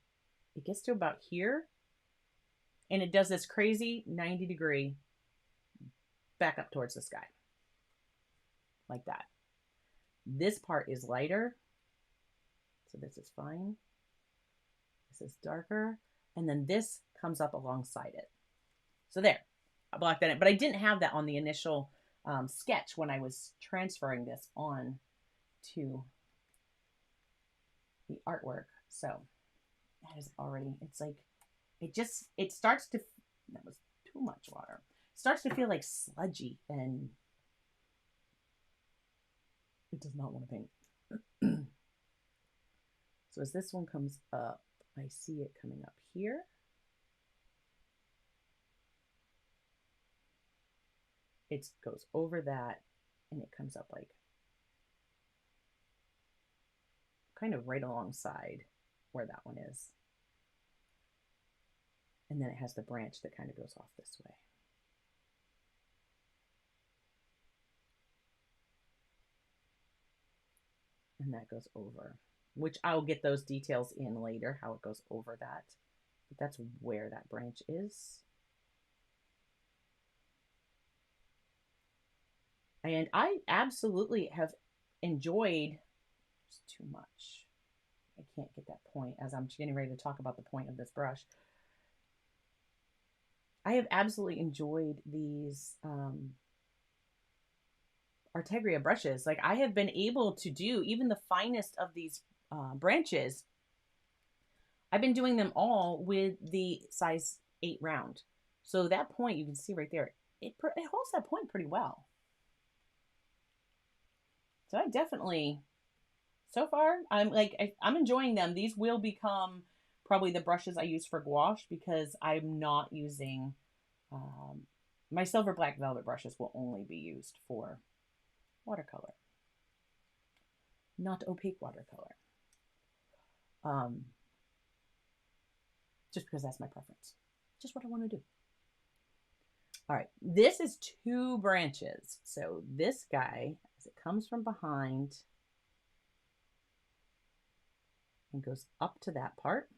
it gets to about here, and it does this crazy 90-degree back up towards the sky, like that. This part is lighter, so this is fine. This is darker, and then this comes up alongside it. So there, I blocked that in, but I didn't have that on the initial sketch when I was transferring this on to the artwork. So that is already, it's like, it starts to, that was too much water. It starts to feel like sludgy, and it does not want to paint. So as this one comes up, I see it coming up here. It goes over that, and it comes up like kind of right alongside where that one is. And then it has the branch that kind of goes off this way. And that goes over, which I'll get those details in later, how it goes over that. But that's where that branch is. And I absolutely have enjoyed, it's too much. I can't get that point as I'm getting ready to talk about the point of this brush. I have absolutely enjoyed these Artegria brushes. Like, I have been able to do even the finest of these branches. I've been doing them all with the size 8 round. So that point, you can see right there, it holds that point pretty well. So I definitely, so far, I'm enjoying them. These will become probably the brushes I use for gouache, because I'm not using, my silver black velvet brushes will only be used for watercolor, not opaque watercolor. Just because that's my preference. Just what I want to do. All right, this is 2 branches. So this guy, as it comes from behind and goes up to that part.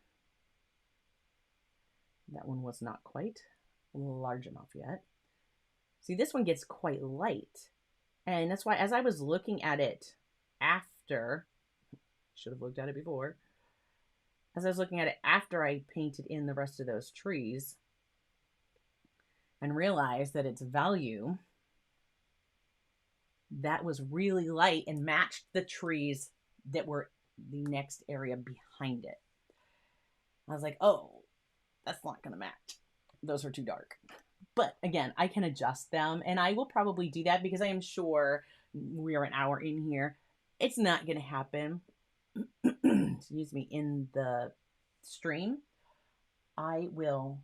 That one was not quite large enough yet. See, this one gets quite light. And that's why, as I was looking at it after, should have looked at it before, as I was looking at it after I painted in the rest of those trees and realized that its value, that was really light and matched the trees that were the next area behind it. I was like, oh, that's not going to match. Those are too dark. But again, I can adjust them, and I will probably do that because I am sure we're an hour in here. It's not going to happen, excuse me, in the stream. I will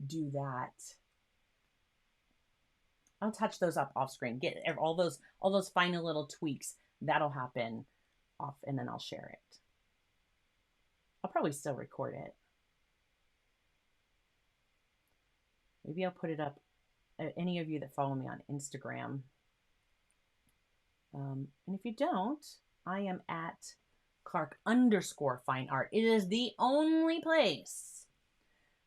do that. I'll touch those up off screen. Get all those final little tweaks. That'll happen off, and then I'll share it. I'll probably still record it. Maybe I'll put it up. Any of you that follow me on Instagram. And if you don't, I am at Clark_fine art. It is the only place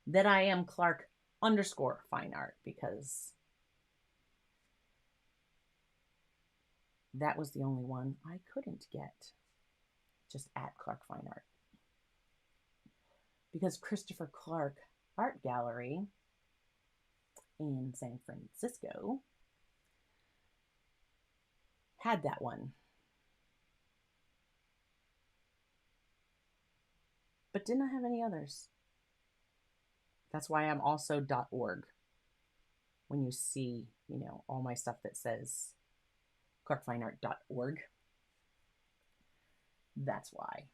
that I am Clark_fine art, because that was the only one I couldn't get just at Clark Fine Art. Because Christopher Clark Art Gallery in San Francisco had that one, but did not have any others. That's why I'm also .org. When you see, you know, all my stuff that says clarkfineart.org, that's why.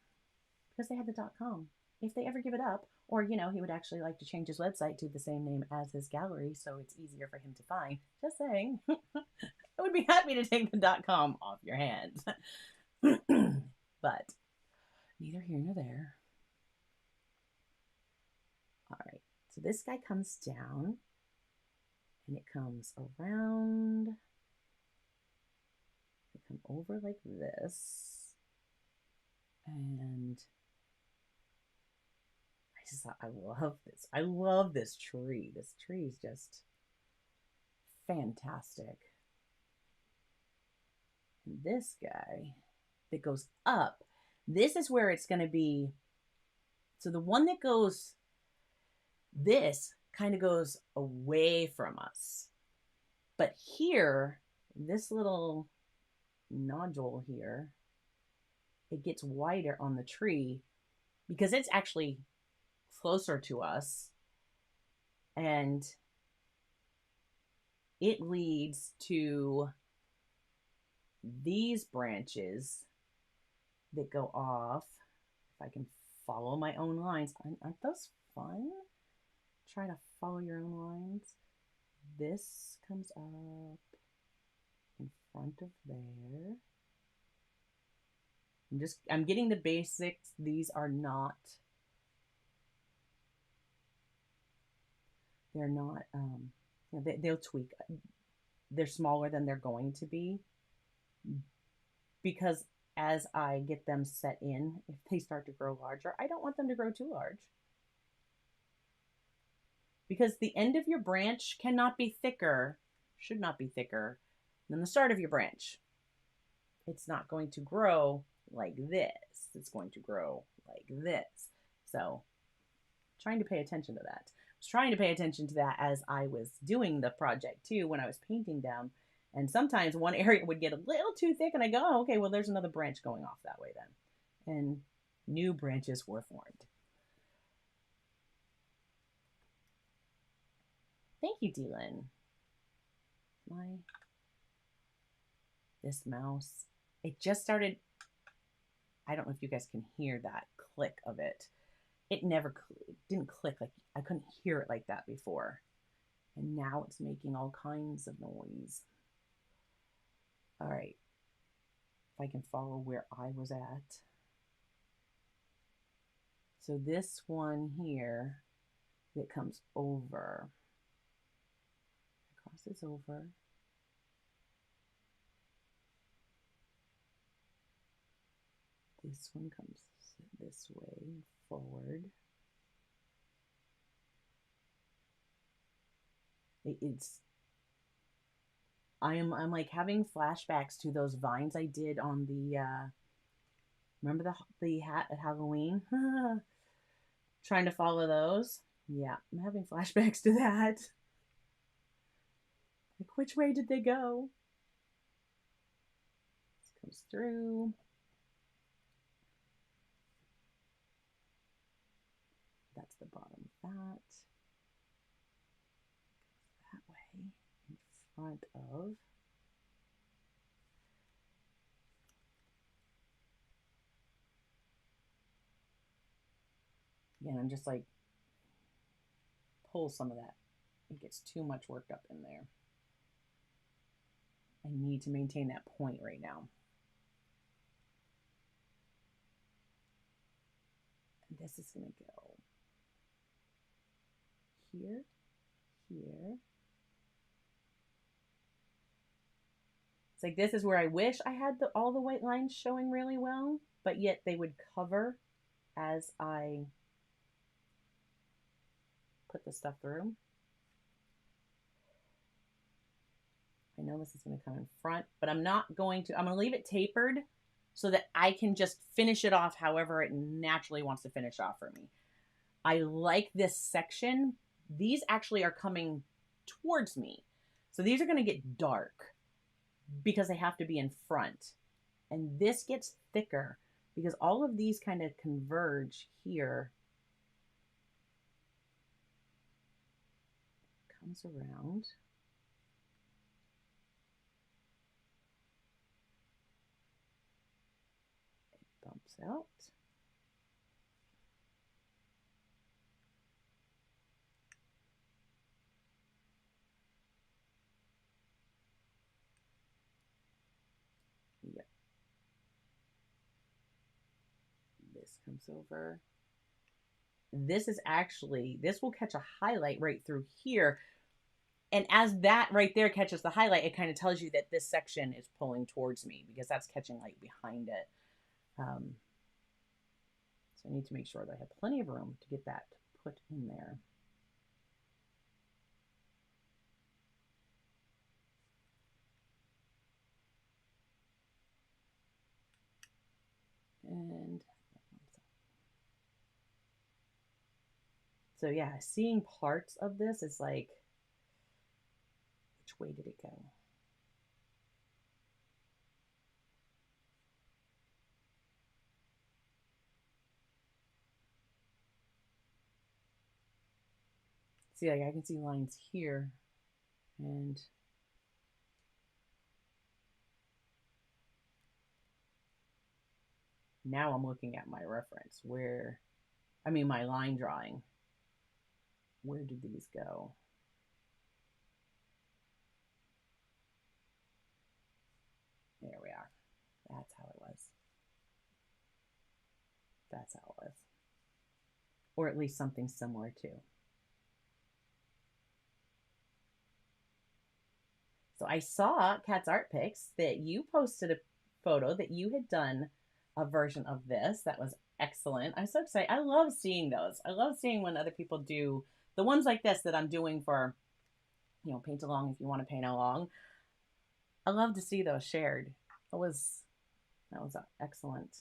Because they had the .com. If they ever give it up, or, you know, he would actually like to change his website to the same name as his gallery so it's easier for him to find, just saying, I would be happy to take the .com off your hands. But neither here nor there. All right, so this guy comes down and it comes around. It come over like this. And I just thought, I love this. I love this tree. This tree is just fantastic. And this guy that goes up, this is where it's going to be. So the one that goes, this kind of goes away from us. But here, this little nodule here, it gets wider on the tree because it's actually closer to us, and it leads to these branches that go off. If I can follow my own lines, aren't those fun? Try to follow your own lines. This comes up in front of there. I'm getting the basics. These are not, they're not, they'll tweak. They're smaller than they're going to be, because as I get them set in, if they start to grow larger, I don't want them to grow too large. Because the end of your branch cannot be thicker, should not be thicker than the start of your branch. It's not going to grow like this. It's going to grow like this. So trying to pay attention to that. I was trying to pay attention to that as I was doing the project too, when I was painting them. And sometimes one area would get a little too thick and I go, oh, okay, well, there's another branch going off that way then. And new branches were formed. Thank you, Dylan. This mouse, it just started. I don't know if you guys can hear that click of it. It didn't click, like I couldn't hear it like that before. And now it's making all kinds of noise. All right, if I can follow where I was at. So this one here that comes over, crosses over. This one comes this way forward. I'm like having flashbacks to those vines I did on the remember the hat at Halloween? Trying to follow those. Yeah, I'm having flashbacks to that. Like, which way did they go? This comes through. That's the bottom of that. That way, in front of. Again, I'm just like, pull some of that. It gets too much worked up in there. I need to maintain that point right now. And this is going to go here, here. It's like, this is where I wish I had all the white lines showing really well. but yet they would cover as I put the stuff through. I know this is going to come in front, but I'm not going to, I'm going to leave it tapered so that I can just finish it off however it naturally wants to finish off for me. I like this section. These actually are coming towards me. So these are going to get dark because they have to be in front. And this gets thicker because all of these kind of converge here. Comes around. It bumps out. Yep. This comes over. This is actually, this will catch a highlight right through here. And as that right there catches the highlight, it kind of tells you that this section is pulling towards me because that's catching light behind it. So I need to make sure that I have plenty of room to get that put in there. And so yeah, seeing parts of this is like, which way did it go? See, like I can see lines here and now I'm looking at my reference where, I mean, my line drawing. Where did these go? There we are. That's how it was. That's how it was. Or at least something similar to. So I saw Kat's Art Picks that you posted a photo that you had done a version of this. That was excellent. I'm so excited. I love seeing those. I love seeing when other people do the ones like this that I'm doing for, you know, paint along if you want to paint along. I love to see those shared. That was excellent.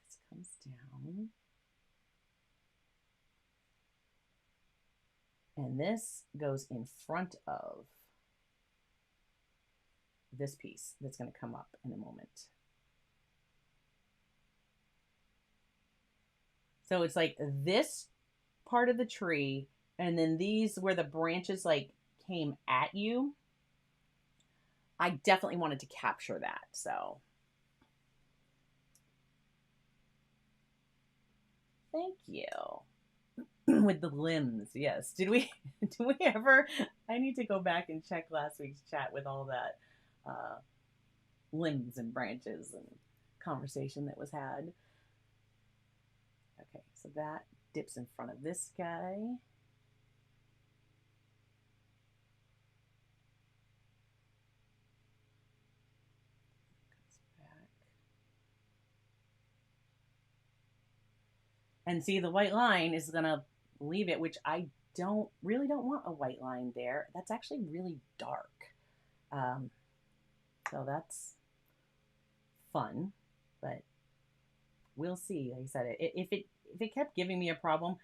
This comes down. And this goes in front of this piece that's going to come up in a moment. So it's like this part of the tree, and then these where the branches like came at you. I definitely wanted to capture that. So thank you. With the limbs, yes. Did we ever, I need to go back and check last week's chat with all that limbs and branches and conversation that was had. Okay, so that dips in front of this guy. Comes back. And see, the white line is gonna leave it, which I really don't want a white line there. That's actually really dark. So that's fun, but we'll see. Like I said, if it kept giving me a problem,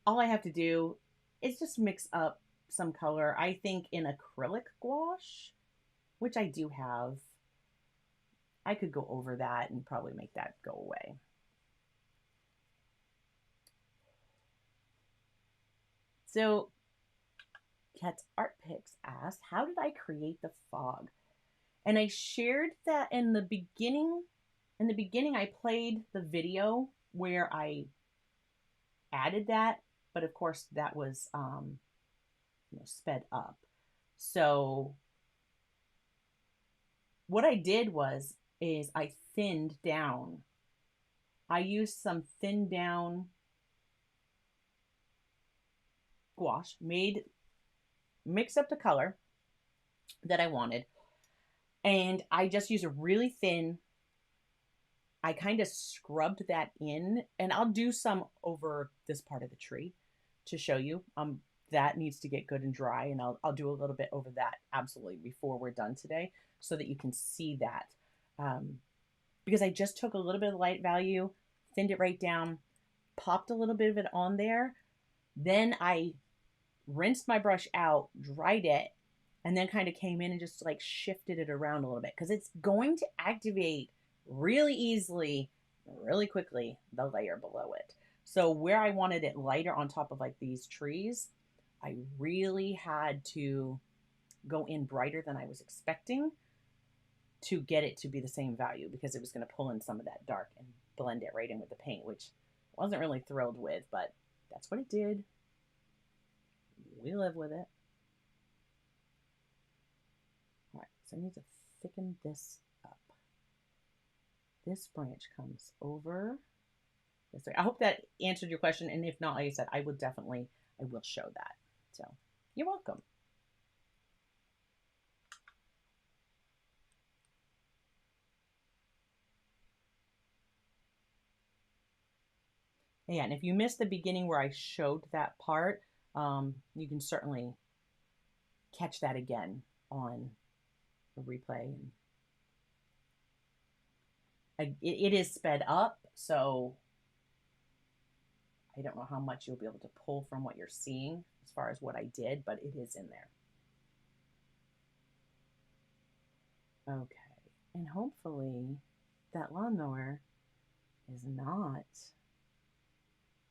all I have to do is just mix up some color. I think in acrylic gouache, which I do have, I could go over that and probably make that go away. So Kat's Art Picks asked, how did I create the fog? And I shared that in the beginning. In the beginning, I played the video where I added that, but of course that was sped up. So what I did is I thinned down. I used some thinned down gouache, made mixed up the color that I wanted. And I just used a really thin, I kind of scrubbed that in, and I'll do some over this part of the tree to show you. That needs to get good and dry, and I'll do a little bit over that absolutely before we're done today so that you can see that. Because I just took a little bit of light value, thinned it right down, popped a little bit of it on there. Then I rinsed my brush out, dried it, and then kind of came in and just like shifted it around a little bit because it's going to activate really easily, really quickly, the layer below it. So where I wanted it lighter on top of like these trees, I really had to go in brighter than I was expecting to get it to be the same value because it was going to pull in some of that dark and blend it right in with the paint, which I wasn't really thrilled with, but that's what it did. We live with it. All right, so I need to thicken this up. This branch comes over this way. I hope that answered your question, and if not, like I said, I will show that. So you're welcome. Yeah, and if you missed the beginning where I showed that part, you can certainly catch that again on a replay. It is sped up, so I don't know how much you'll be able to pull from what you're seeing as far as what I did, but it is in there. Okay, and hopefully that lawnmower is not...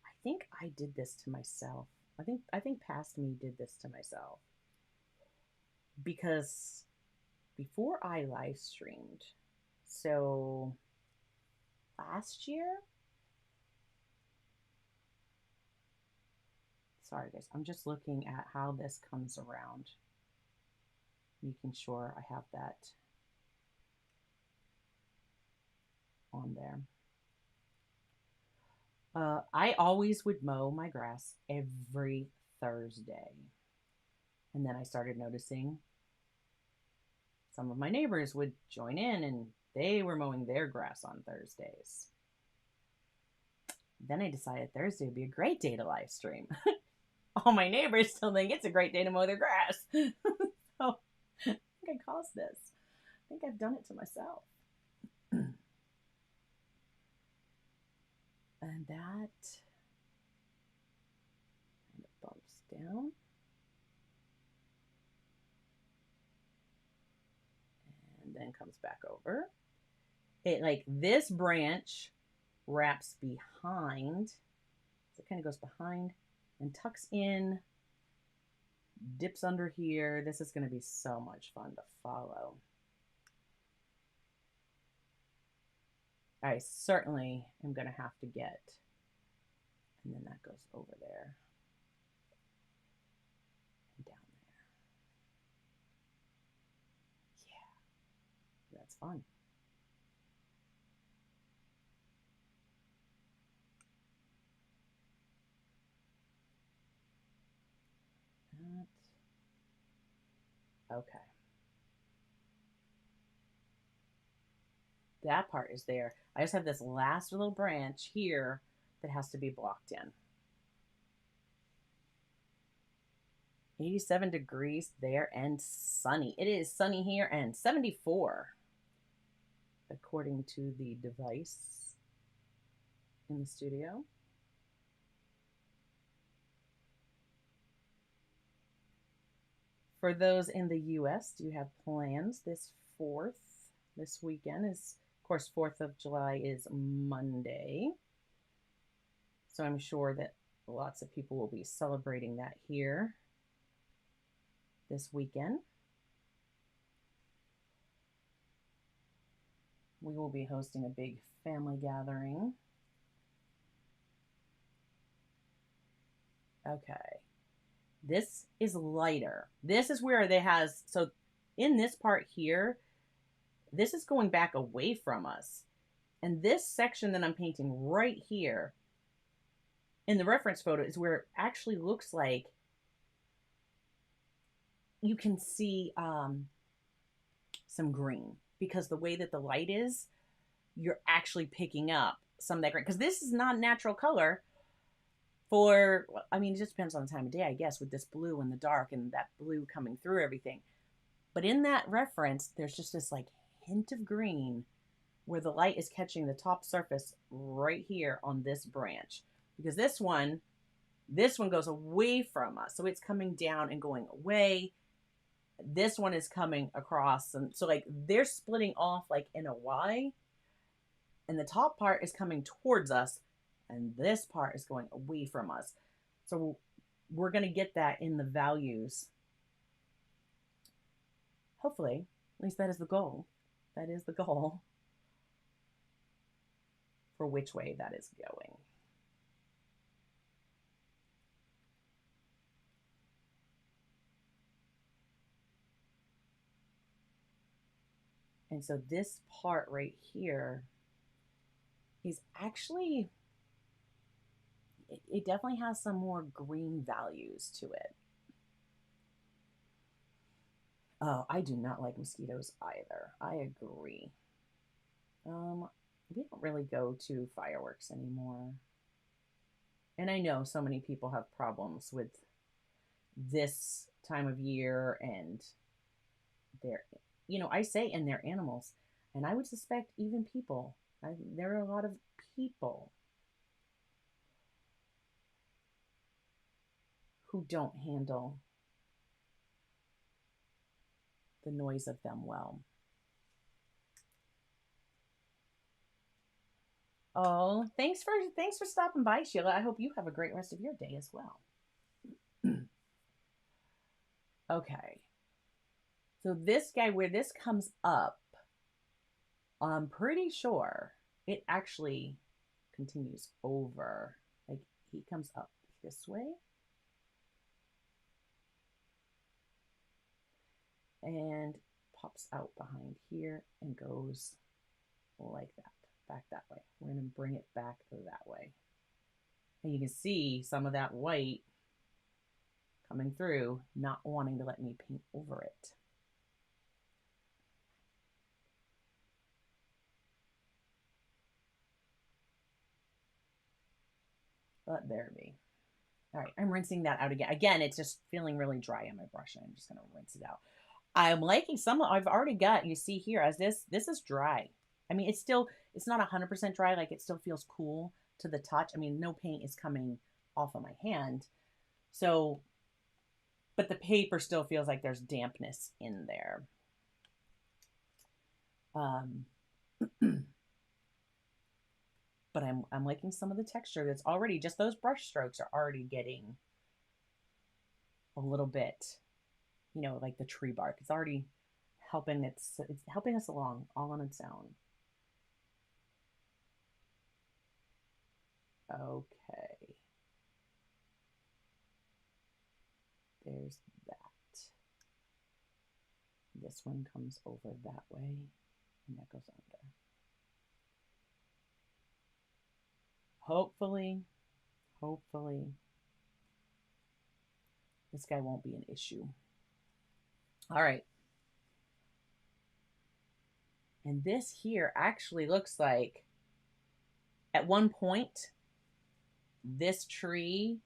I think I did this to myself. I think past me did this to myself. Because before I live streamed, so last year, sorry guys, I'm just looking at how this comes around, making sure I have that on there. I always would mow my grass every Thursday. And then I started noticing some of my neighbors would join in and they were mowing their grass on Thursdays. Then I decided Thursday would be a great day to live stream. All my neighbors still think it's a great day to mow their grass. So I think I caused this. I think I've done it to myself. And that kind of bumps down. And then comes back over. It, like, this branch wraps behind. So it kind of goes behind and tucks in, dips under here. This is going to be so much fun to follow. I certainly am going to have to get, and then that goes over there and down there. Yeah, that's fun. Okay. That part is there. I just have this last little branch here that has to be blocked in. 87 degrees there and sunny. It is sunny here and 74 according to the device in the studio. For those in the US, do you have plans this weekend? Is, of course, 4th of July is Monday. So I'm sure that lots of people will be celebrating that here this weekend. We will be hosting a big family gathering. Okay. This is lighter. This is where they has, so in this part here, this is going back away from us. And this section that I'm painting right here in the reference photo is where it actually looks like you can see some green because the way that the light is, you're actually picking up some of that green because this is not natural color for, I mean, it just depends on the time of day, I guess, with this blue in the dark and that blue coming through everything. But in that reference, there's just this like hint of green where the light is catching the top surface right here on this branch. Because this one goes away from us. So it's coming down and going away. This one is coming across. And so like they're splitting off like in a Y. And the top part is coming towards us. And this part is going away from us. So we're going to get that in the values. Hopefully, at least that is the goal. That is the goal for which way that is going. And so this part right here is actually, it definitely has some more green values to it. Oh, I do not like mosquitoes either. I agree. We don't really go to fireworks anymore. And I know so many people have problems with this time of year and their, you know, I say and their animals, and I would suspect even people. There are a lot of people who don't handle the noise of them well. Oh, thanks for stopping by, Sheila. I hope you have a great rest of your day as well. Okay. So this guy, where this comes up, I'm pretty sure it actually continues over. Like he comes up this way. And pops out behind here and goes like that, back that way. We're going to bring it back that way. And you can see some of that white coming through, not wanting to let me paint over it. But there be. All right, I'm rinsing that out again. Again, it's just feeling really dry on my brush, and I'm just going to rinse it out. I'm liking some. I've already got, you see here, as this is dry. I mean, it's not 100% dry. Like it still feels cool to the touch. I mean, no paint is coming off of my hand. So, but the paper still feels like there's dampness in there. But I'm liking some of the texture that's already, just those brush strokes are already getting a little bit, you know, like the tree bark. It's already helping. It's helping us along all on its own. Okay. There's that. This one comes over that way, and that goes under. Hopefully, this guy won't be an issue. All right. And this here actually looks like, at one point, this tree,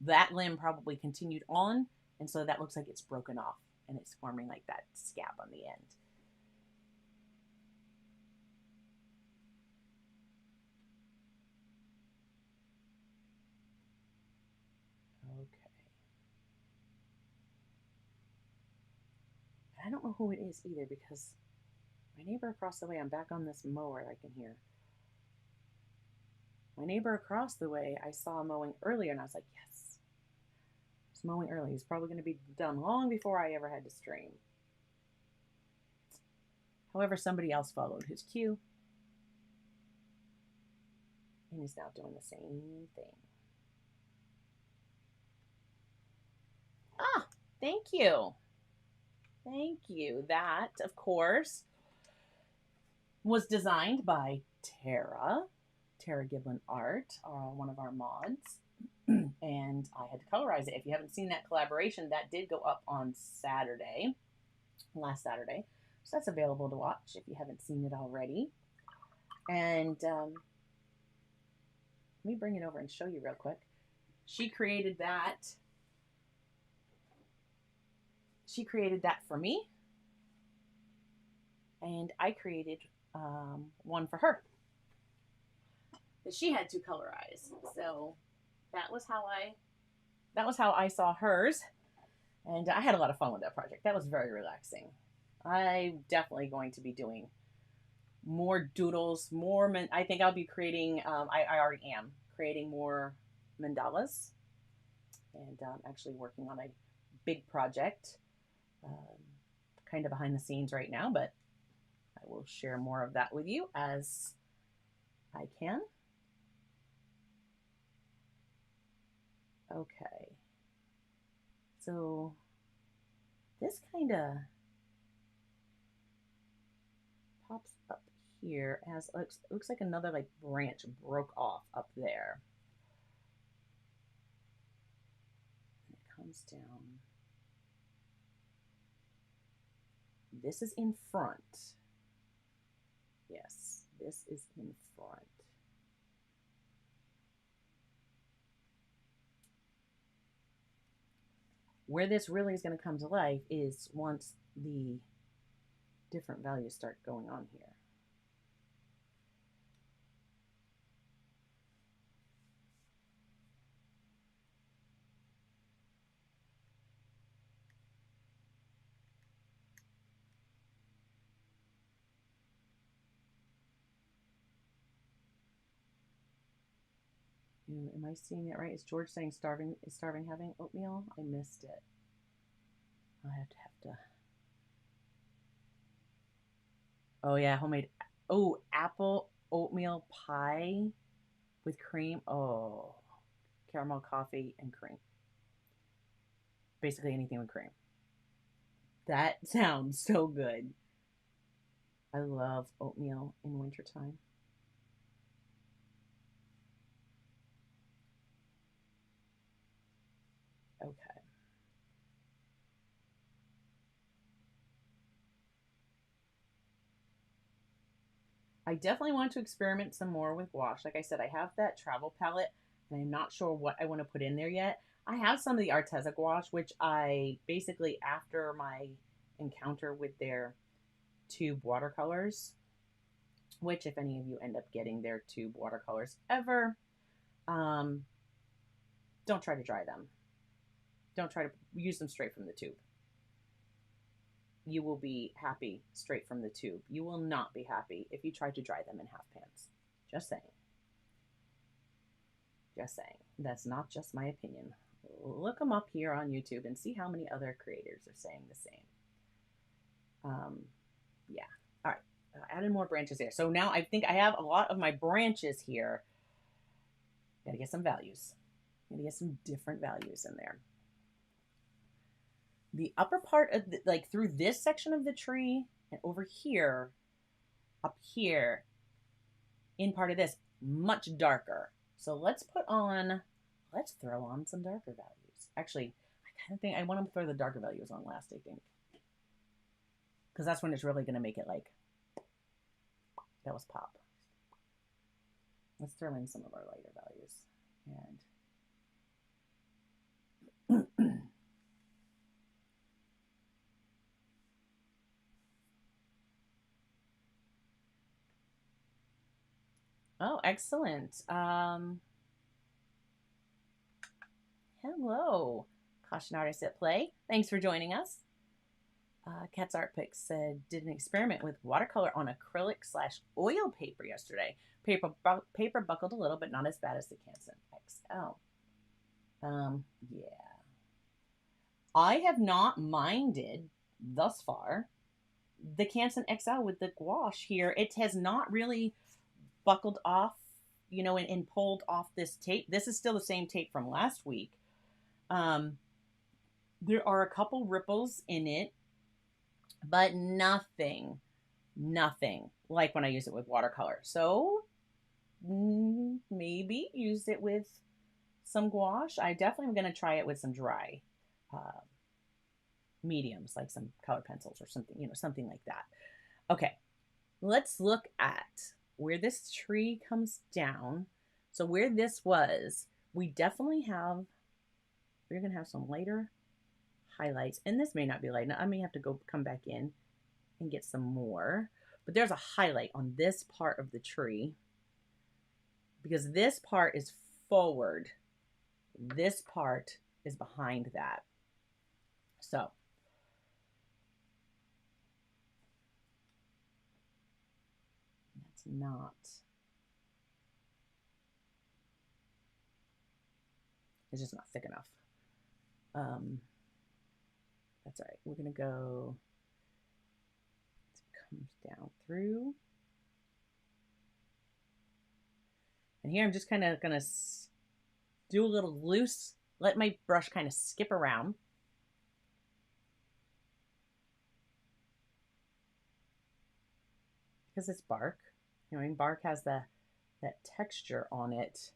that limb probably continued on, and so that looks like it's broken off, and it's forming like that scab on the end. Okay. I don't know who it is either because my neighbor across the way, I'm back on this mower, I can hear. My neighbor across the way, I saw mowing earlier, and I was like, yes. He's mowing early. He's probably going to be done long before I ever had to stream. However, somebody else followed his cue and is now doing the same thing. Ah, thank you. Thank you. That, of course, was designed by Tara Giblin Art, one of our mods. and I had to colorize it. If you haven't seen that collaboration, that did go up on Saturday, last Saturday. So that's available to watch if you haven't seen it already. And let me bring it over and show you real quick. She created that. She created that for me. And I created one for her that she had to colorize. So that was how I saw hers. And I had a lot of fun with that project. That was very relaxing. I'm definitely going to be doing more doodles, I think I'll be creating, I already am creating more mandalas, and actually working on a big project, kind of behind the scenes right now, but I will share more of that with you as I can. Okay. So this kind of pops up here as looks like another like branch broke off up there. And it comes down. This is in front. Yes, this is in front. Where this really is going to come to life is once the different values start going on here. Am I seeing it right? Is George saying starving having oatmeal? I missed it. I have to. Oh yeah, homemade. Oh, apple oatmeal pie with cream. Oh, caramel coffee and cream. Basically anything with cream. That sounds so good. I love oatmeal in wintertime. Okay. I definitely want to experiment some more with gouache. Like I said, I have that travel palette, and I'm not sure what I want to put in there yet. I have some of the Artegria gouache, which I basically, after my encounter with their tube watercolors, which if any of you end up getting their tube watercolors ever, don't try to dry them. Don't try to use them straight from the tube. You will be happy straight from the tube. You will not be happy if you try to dry them in half pans. Just saying. Just saying. That's not just my opinion. Look them up here on YouTube and see how many other creators are saying the same. Yeah. All right. Added more branches here. So now I think I have a lot of my branches here. Gotta get some values. Gotta get some different values in there. The upper part of the, like through this section of the tree and over here, up here, in part of this, much darker. So let's throw on some darker values. Actually, I kind of think I want to throw the darker values on last, I think. Because that's when it's really going to make it like, that was pop. Let's throw in some of our lighter values. And oh, excellent. Hello, Caution Artists at Play. Thanks for joining us. Cat's Art Picks said, did an experiment with watercolor on acrylic/oil paper yesterday. Paper buckled a little, but not as bad as the Canson XL. Yeah. I have not minded thus far the Canson XL with the gouache here. It has not really buckled off, you know, and pulled off this tape. This is still the same tape from last week. There are a couple ripples in it, but nothing like when I use it with watercolor. So maybe use it with some gouache. I definitely am going to try it with some dry uh, mediums, like some colored pencils or something, something like that. Okay, let's look at where this tree comes down. So where this was, we definitely have, we're going to have some lighter highlights. And this may not be light. Now, I may have to come back in and get some more. But there's a highlight on this part of the tree because this part is forward. This part is behind that. So that's not, it's just not thick enough. That's all right. We're going to go, it comes down through. And here I'm just kind of going to do a little loose, let my brush kind of skip around. Because it's bark. You know, I mean, bark has that texture on it.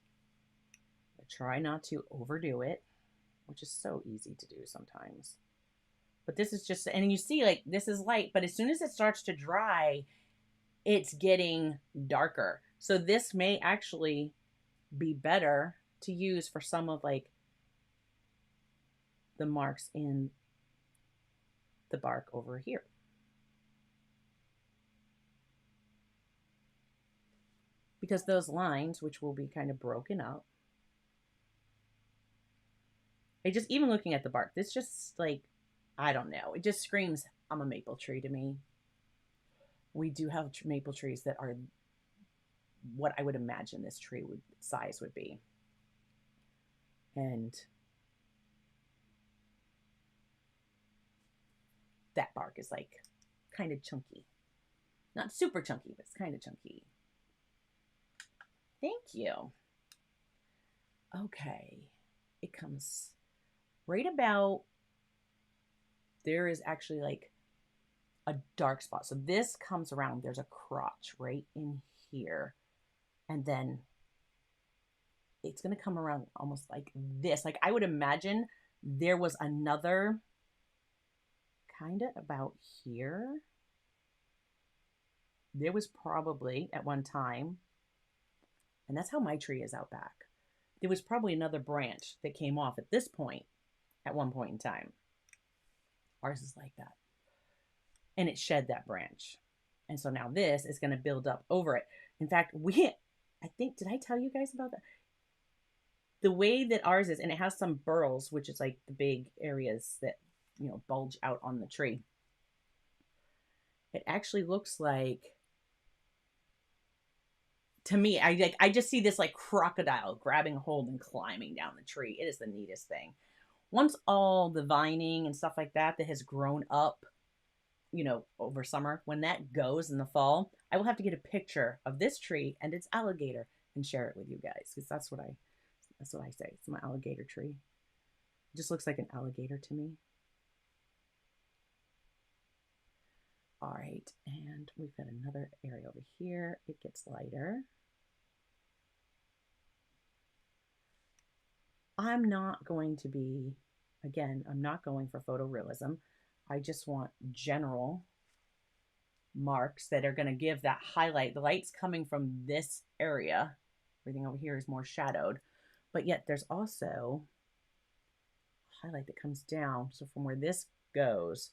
I try not to overdo it, which is so easy to do sometimes. But this is just, and you see, like, this is light, but as soon as it starts to dry, it's getting darker. So this may actually be better to use for some of, like, the marks in the bark over here. Because those lines, which will be kind of broken up, it just, even looking at the bark, this just, like, I don't know. It just screams, I'm a maple tree to me. We do have maple trees that are what I would imagine this tree size would be. And that bark is, like, kind of chunky. Not super chunky, but it's kind of chunky. Thank you. Okay. It comes right about, there is actually, like, a dark spot. So this comes around, there's a crotch right in here. And then it's going to come around almost like this. Like, I would imagine there was another kind of about here. There was probably at one time, and that's how my tree is out back. There was probably another branch that came off at this point at one point in time. Ours is like that. And it shed that branch. And so now this is going to build up over it. In fact, I think, did I tell you guys about that? The way that ours is, and it has some burls, which is like the big areas that, bulge out on the tree. It actually looks like, to me, I just see this like crocodile grabbing a hold and climbing down the tree. It is the neatest thing. Once all the vining and stuff like that has grown up, over summer, when that goes in the fall, I will have to get a picture of this tree and its alligator and share it with you guys, because that's what I say. It's my alligator tree. It just looks like an alligator to me. All right, and we've got another area over here. It gets lighter. I'm not going to be, again, I'm not going for photorealism. I just want general marks that are going to give that highlight. The light's coming from this area. Everything over here is more shadowed, but yet there's also a highlight that comes down. So from where this goes,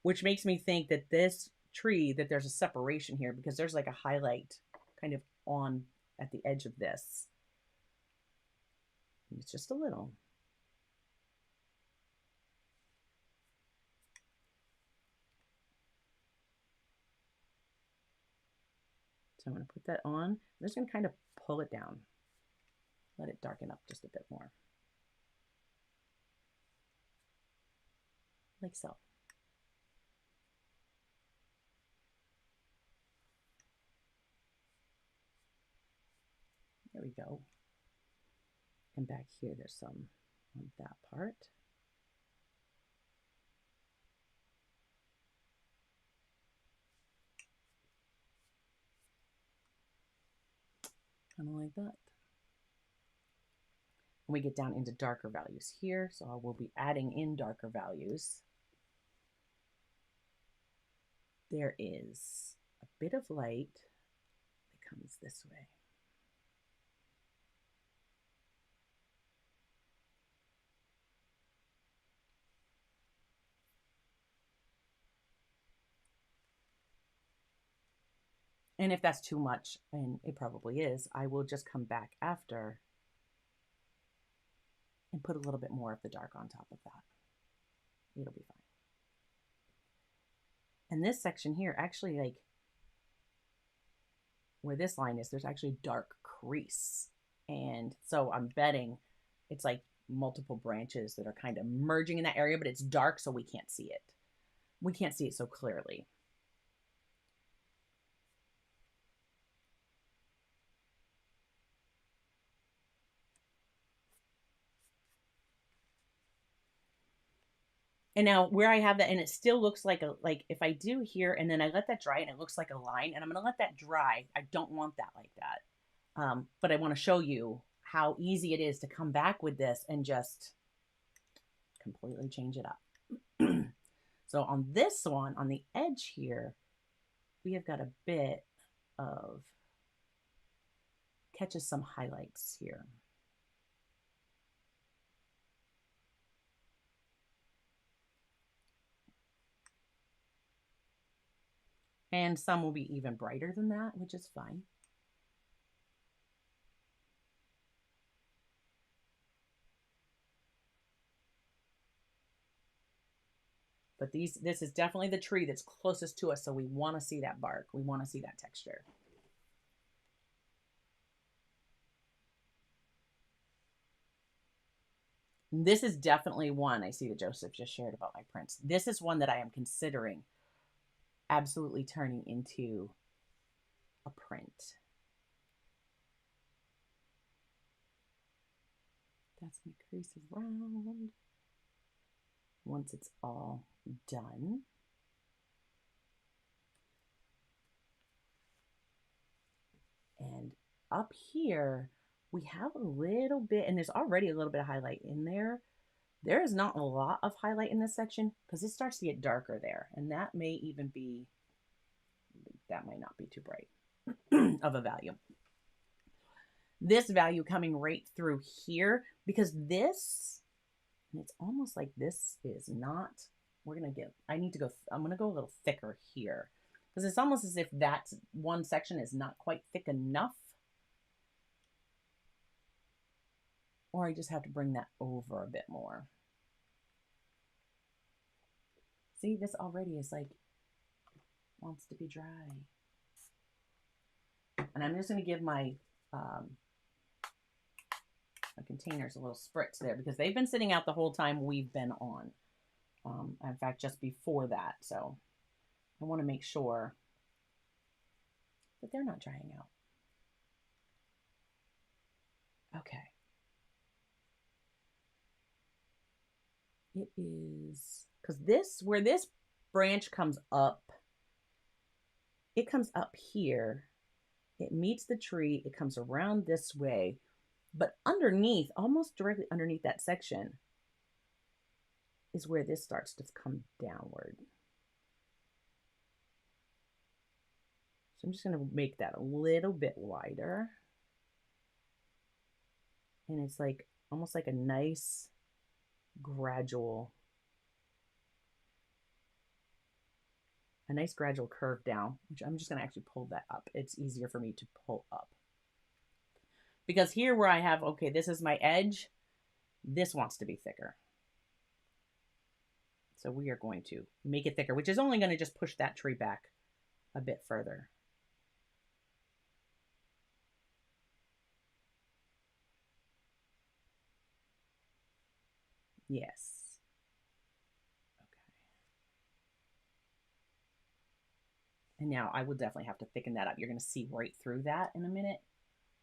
which makes me think that this tree, that there's a separation here because there's like a highlight kind of on at the edge of this. And it's just a little. So I'm going to put that on. I'm just going to kind of pull it down. Let it darken up just a bit more. Like so. There we go. And back here, there's some on that part. Kind of like that. when we get down into darker values here. So I will be adding in darker values. There is a bit of light that comes this way. And if that's too much, and it probably is, I will just come back after and put a little bit more of the dark on top of that. It'll be fine. And this section here, actually, like where this line is, there's actually dark crease. And so I'm betting it's like multiple branches that are kind of merging in that area, but it's dark, so we can't see it. We can't see it so clearly. And now where I have that, and it still looks like if I do here and then I let that dry and it looks like a line, and I'm going to let that dry. I don't want that like that. But I want to show you how easy it is to come back with this and just completely change it up. So on this one, on the edge here, we have got a bit of, catches some highlights here. And some will be even brighter than that, which is fine. But this is definitely the tree that's closest to us, so we want to see that bark. We want to see that texture. This is definitely one, I see that Joseph just shared about my prints. This is one that I am considering absolutely turning into a print. That's my creases round. Once it's all done, and up here we have a little bit, and there's already a little bit of highlight in there. There is not a lot of highlight in this section because it starts to get darker there, and that may even be, that might not be too bright of a value. This value coming right through here, because this, and it's almost like this is not, we're gonna get, I'm gonna go a little thicker here because it's almost as if that one section is not quite thick enough, or I just have to bring that over a bit more. See, this already is like, wants to be dry. And I'm just gonna give my containers a little spritz there because they've been sitting out the whole time we've been on. In fact, just before that. So I want to make sure that they're not drying out. Okay. It is, because this, where this branch comes up, it comes up here. It meets the tree. It comes around this way. But underneath, almost directly underneath that section, is where this starts to come downward. So I'm just going to make that a little bit wider. And it's like, almost like a nice gradual curve down, which I'm just going to actually pull that up. It's easier for me to pull up. Because here where I have, okay, this is my edge, this wants to be thicker. So we are going to make it thicker, which is only going to just push that tree back a bit further. Yes. Okay. And now I will definitely have to thicken that up. You're going to see right through that in a minute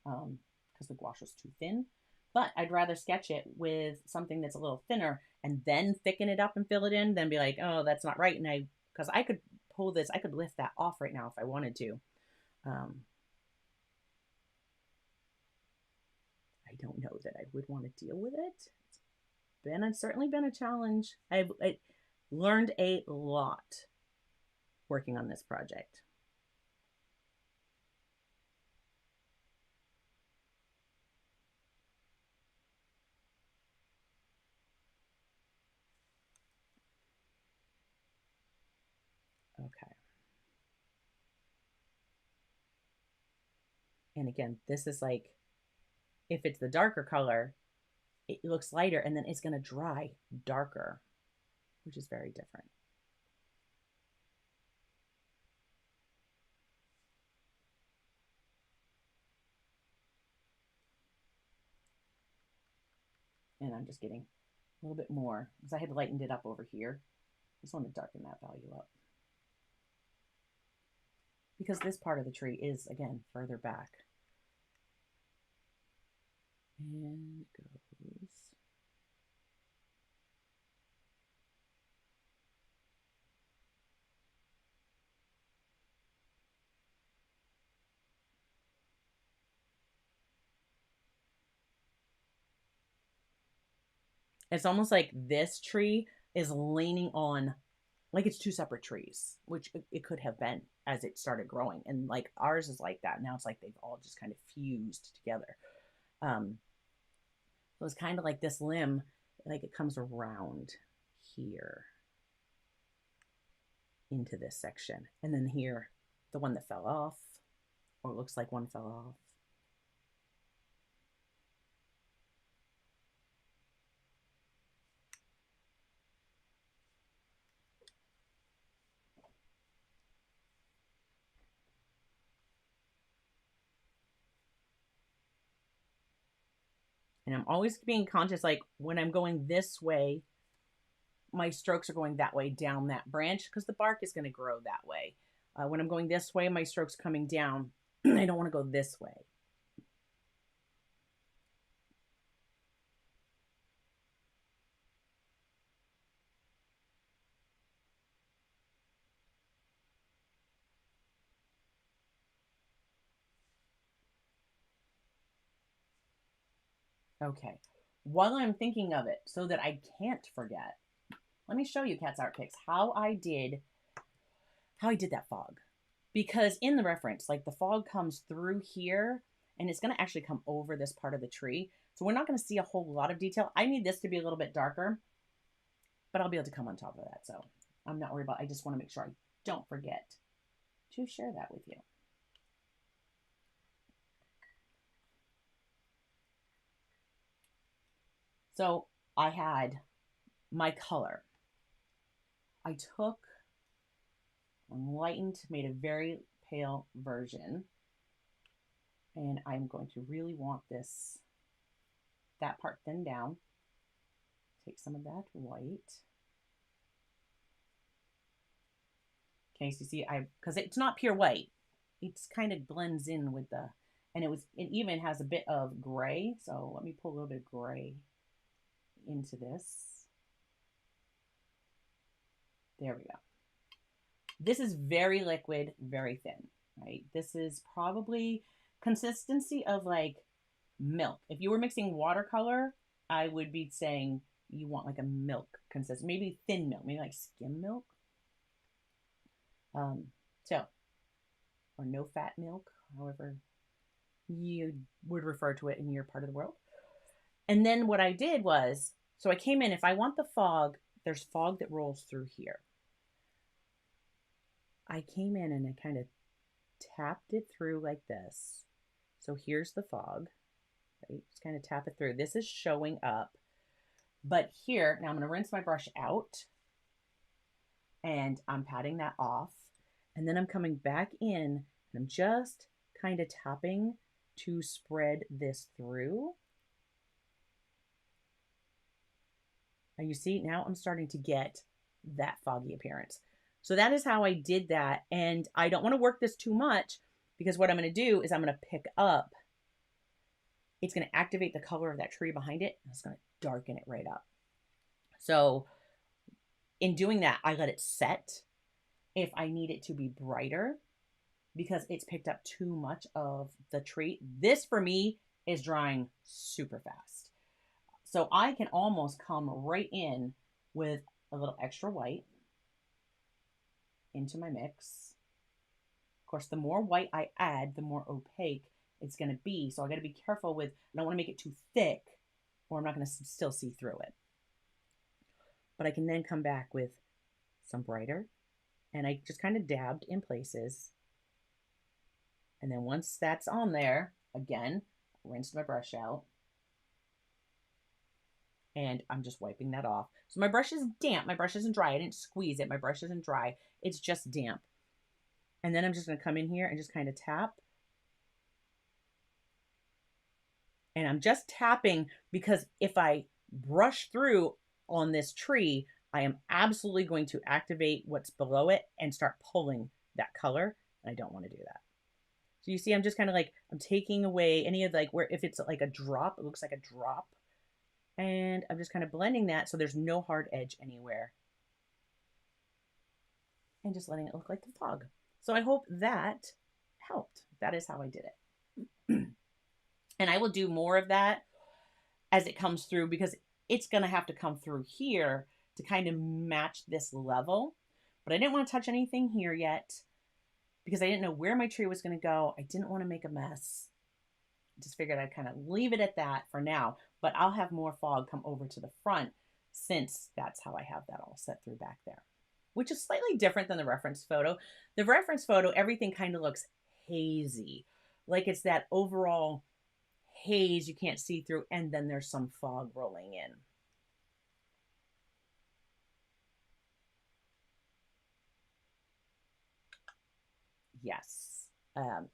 because the gouache was too thin. But I'd rather sketch it with something that's a little thinner and then thicken it up and fill it in than be like, oh, that's not right. And because I could pull this, I could lift that off right now if I wanted to. I don't know that I would want to deal with it. It's certainly been a challenge. I learned a lot working on this project. Okay. And again, this is like, if it's the darker color, it looks lighter and then it's going to dry darker, which is very different. And I'm just getting a little bit more because I had lightened it up over here. I just want to darken that value up, because this part of the tree is, again, further back. And it goes. It's almost like this tree is leaning on, like it's two separate trees, which it could have been as it started growing. And like ours is like that. Now it's like they've all just kind of fused together. So it's kind of like this limb, like it comes around here into this section. And then here, the one that fell off, or it looks like one fell off. And I'm always being conscious, like when I'm going this way, my strokes are going that way down that branch because the bark is going to grow that way. When I'm going this way, my strokes coming down. I don't want to go this way. Okay, while I'm thinking of it, so that I can't forget, let me show you Cat's Art Picks how I did that fog. Because in the reference, like the fog comes through here and it's going to actually come over this part of the tree. So we're not going to see a whole lot of detail. I need this to be a little bit darker, but I'll be able to come on top of that. So I'm not worried about it. I just want to make sure I don't forget to share that with you. So I had my color. I took and lightened, made a very pale version. And I'm going to really want that part thinned down. Take some of that white. Okay, so you see, because it's not pure white. It's kind of blends in with and it even has a bit of gray. So let me pull a little bit of gray into this. There we go. This is very liquid, very thin, right? This is probably consistency of like milk. If you were mixing watercolor, I would be saying you want like a milk consistency, maybe thin milk, maybe like skim milk. Or no fat milk, however you would refer to it in your part of the world. And then what I did was, so I came in, if I want the fog, there's fog that rolls through here. I came in and I kind of tapped it through like this. So here's the fog, right? Just kind of tap it through. This is showing up. But here, now I'm going to rinse my brush out and I'm patting that off. And then I'm coming back in and I'm just kind of tapping to spread this through. And you see, now I'm starting to get that foggy appearance. So that is how I did that. And I don't want to work this too much because what I'm going to do is I'm going to pick up. It's going to activate the color of that tree behind it. And it's going to darken it right up. So in doing that, I let it set. If I need it to be brighter because it's picked up too much of the tree. This for me is drying super fast. So I can almost come right in with a little extra white into my mix. Of course, the more white I add, the more opaque it's going to be. So I got to be careful with, I don't want to make it too thick or I'm not going to still see through it. But I can then come back with some brighter, and I just kind of dabbed in places. And then once that's on there, again, rinse my brush out. And I'm just wiping that off. So my brush is damp. My brush isn't dry. I didn't squeeze it. My brush isn't dry. It's just damp. And then I'm just going to come in here and just kind of tap. And I'm just tapping because if I brush through on this tree, I am absolutely going to activate what's below it and start pulling that color. And I don't want to do that. So you see, I'm just kind of like, I'm taking away any of like where, if it's like a drop, it looks like a drop. And I'm just kind of blending that so there's no hard edge anywhere. And just letting it look like the fog. So I hope that helped. That is how I did it. And I will do more of that as it comes through because it's going to have to come through here to kind of match this level. But I didn't want to touch anything here yet because I didn't know where my tree was going to go. I didn't want to make a mess. Just figured I'd kind of leave it at that for now, but I'll have more fog come over to the front since that's how I have that all set through back there, which is slightly different than the reference photo. The reference photo, everything kind of looks hazy, like it's that overall haze you can't see through, and then there's some fog rolling in. Yes.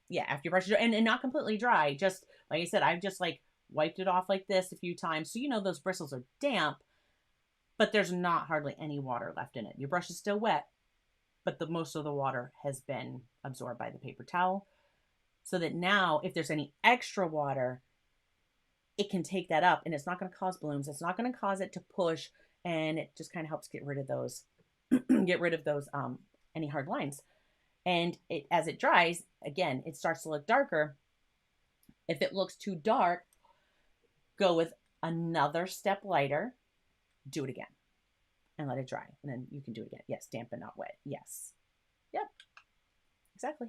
Yeah, after your brush is dry, and not completely dry, just like I said, I've just like wiped it off like this a few times. So you know those bristles are damp, but there's not hardly any water left in it. Your brush is still wet, but the most of the water has been absorbed by the paper towel. So that now if there's any extra water, it can take that up and it's not going to cause blooms. It's not going to cause it to push, and it just kind of helps get rid of those, any hard lines. And as it dries, again, it starts to look darker. If it looks too dark, go with another step lighter, do it again, and let it dry. And then you can do it again. Yes, damp but not wet. Yes. Yep. Exactly.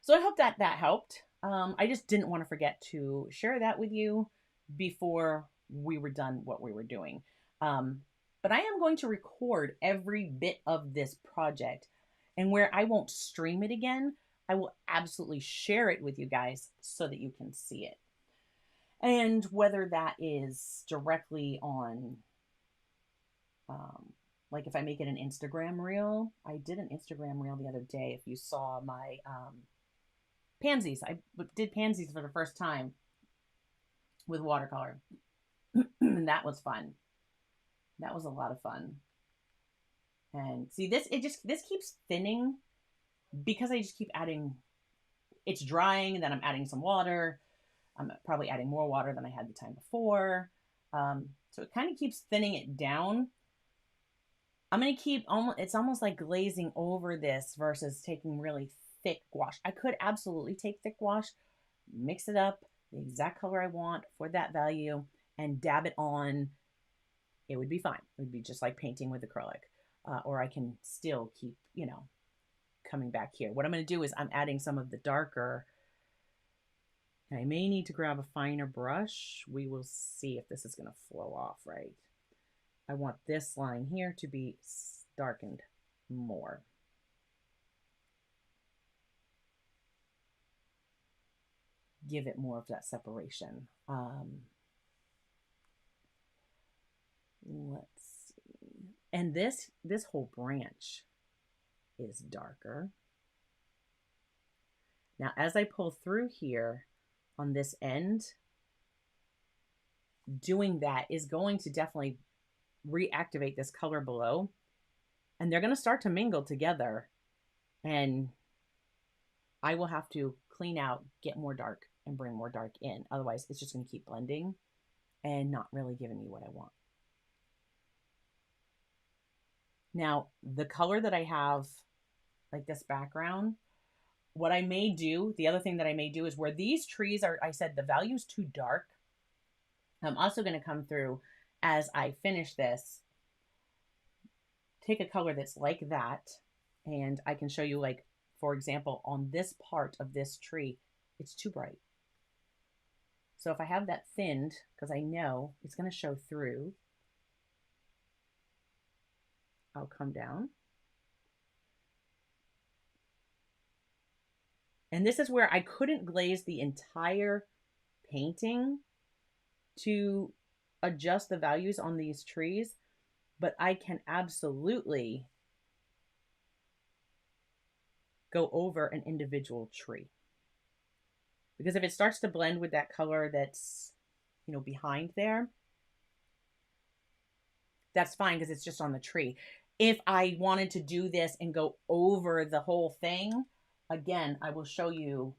So I hope that helped. I just didn't want to forget to share that with you before we were done what we were doing. But I am going to record every bit of this project. And where I won't stream it again, I will absolutely share it with you guys so that you can see it. And whether that is directly on, like if I make it an Instagram reel, I did an Instagram reel the other day. If you saw my pansies, I did pansies for the first time with watercolor. And that was fun. That was a lot of fun. And see this, this keeps thinning because I just keep adding, it's drying and then I'm adding some water. I'm probably adding more water than I had the time before. So it kind of keeps thinning it down. I'm going to keep, it's almost like glazing over this versus taking really thick gouache. I could absolutely take thick gouache, mix it up, the exact color I want for that value, and dab it on. It would be fine. It would be just like painting with acrylic. Or I can still keep, coming back here. What I'm going to do is I'm adding some of the darker. I may need to grab a finer brush. We will see if this is going to flow off right. I want this line here to be darkened more. Give it more of that separation. Let's see. And this whole branch is darker. Now, as I pull through here on this end, doing that is going to definitely reactivate this color below, and they're going to start to mingle together, and I will have to clean out, get more dark, and bring more dark in. Otherwise, it's just going to keep blending and not really giving me what I want. Now, the color that I have, like this background, what I may do, the other thing that I may do is where these trees are, I said the value's too dark. I'm also going to come through as I finish this, take a color that's like that, and I can show you, like, for example, on this part of this tree, it's too bright. So if I have that thinned, because I know it's going to show through, I'll come down. And this is where I couldn't glaze the entire painting to adjust the values on these trees, but I can absolutely go over an individual tree. Because if it starts to blend with that color that's, you know, behind there, that's fine because it's just on the tree. If I wanted to do this and go over the whole thing, again, I will show you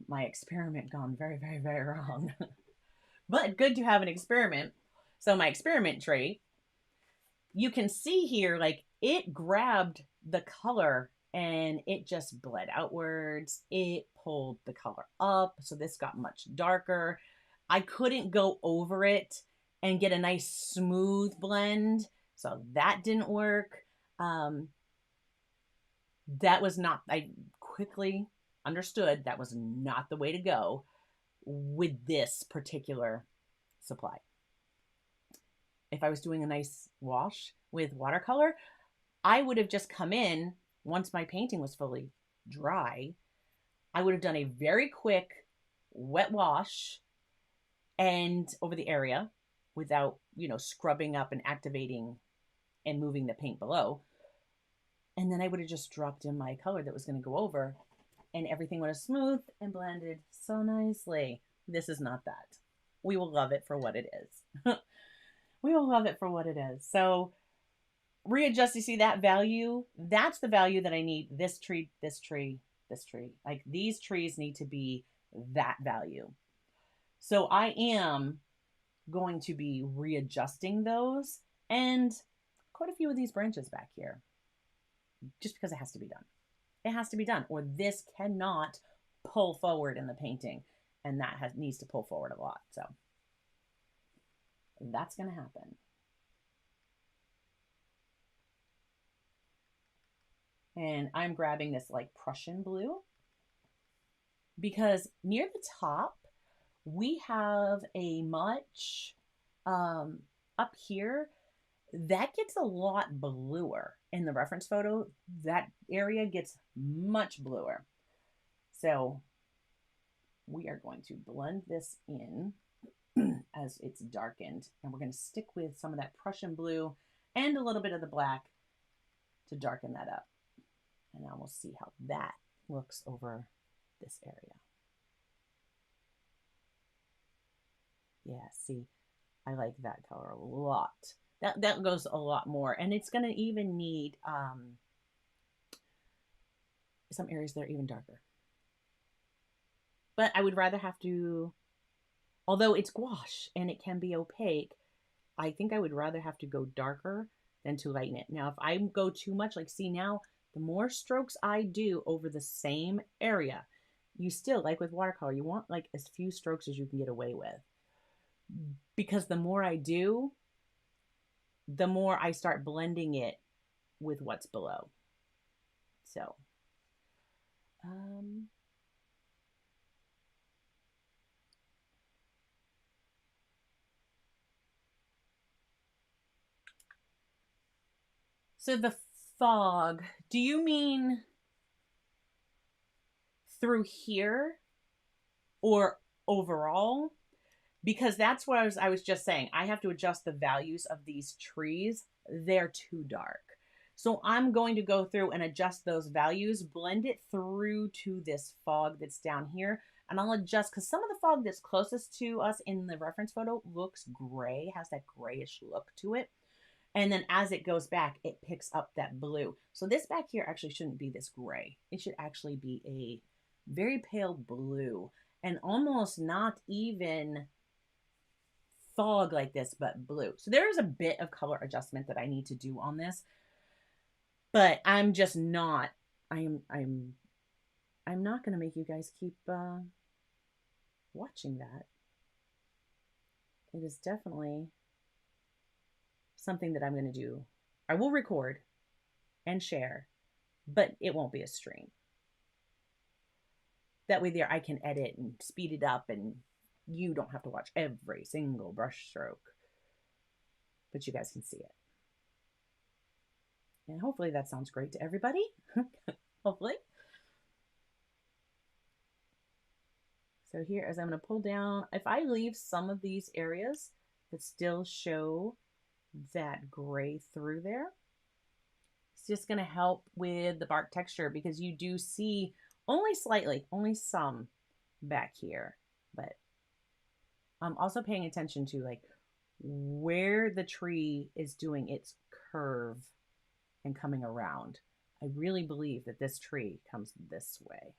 my experiment gone very, very, very wrong. But good to have an experiment. So my experiment tree, you can see here, like, it grabbed the color and it just bled outwards. It pulled the color up. So this got much darker. I couldn't go over it and get a nice smooth blend. So that didn't work. That was not, I quickly understood that was not the way to go with this particular supply. If I was doing a nice wash with watercolor, I would have just come in once my painting was fully dry. I would have done a very quick wet wash and over the area without, you know, scrubbing up and activating and moving the paint below. And then I would have just dropped in my color that was going to go over, and everything would have smoothed and blended so nicely. This is not that. We will love it for what it is. We will love it for what it is. So readjust, you see that value? That's the value that I need. This tree, this tree, this tree. Like, these trees need to be that value. So I am going to be readjusting those, and quite a few of these branches back here, just because it has to be done. It has to be done, or this cannot pull forward in the painting, and that needs to pull forward a lot. So that's going to happen. And I'm grabbing this, like, Prussian blue, because near the top we have a much up here that gets a lot bluer. In the reference photo, that area gets much bluer. So we are going to blend this in as it's darkened, and we're going to stick with some of that Prussian blue and a little bit of the black to darken that up. And now we'll see how that looks over this area. Yeah, see, I like that color a lot. That goes a lot more, and it's going to even need some areas that are even darker. But I would rather have to, although it's gouache and it can be opaque, I think I would rather have to go darker than to lighten it. Now, if I go too much, like, see now, the more strokes I do over the same area, you still, like with watercolor, you want like as few strokes as you can get away with. Because the more I do, the more I start blending it with what's below. So, so the fog, do you mean through here or overall? Because that's what I was just saying. I have to adjust the values of these trees. They're too dark. So I'm going to go through and adjust those values, blend it through to this fog that's down here. And I'll adjust, because some of the fog that's closest to us in the reference photo looks gray, has that grayish look to it. And then as it goes back, it picks up that blue. So this back here actually shouldn't be this gray. It should actually be a very pale blue, and almost not even fog like this, but blue. So there is a bit of color adjustment that I need to do on this, but I'm just not, I'm I'm not going to make you guys keep watching that. It is definitely something that I'm going to do. I will record and share, but it won't be a stream. That way there I can edit and speed it up, and you don't have to watch every single brush stroke, but you guys can see it. And hopefully that sounds great to everybody. Hopefully. So here, as I'm going to pull down, if I leave some of these areas that still show that gray through there, it's just going to help with the bark texture, because you do see only slightly, only some back here, but I'm also paying attention to like where the tree is doing its curve and coming around. I really believe that this tree comes this way.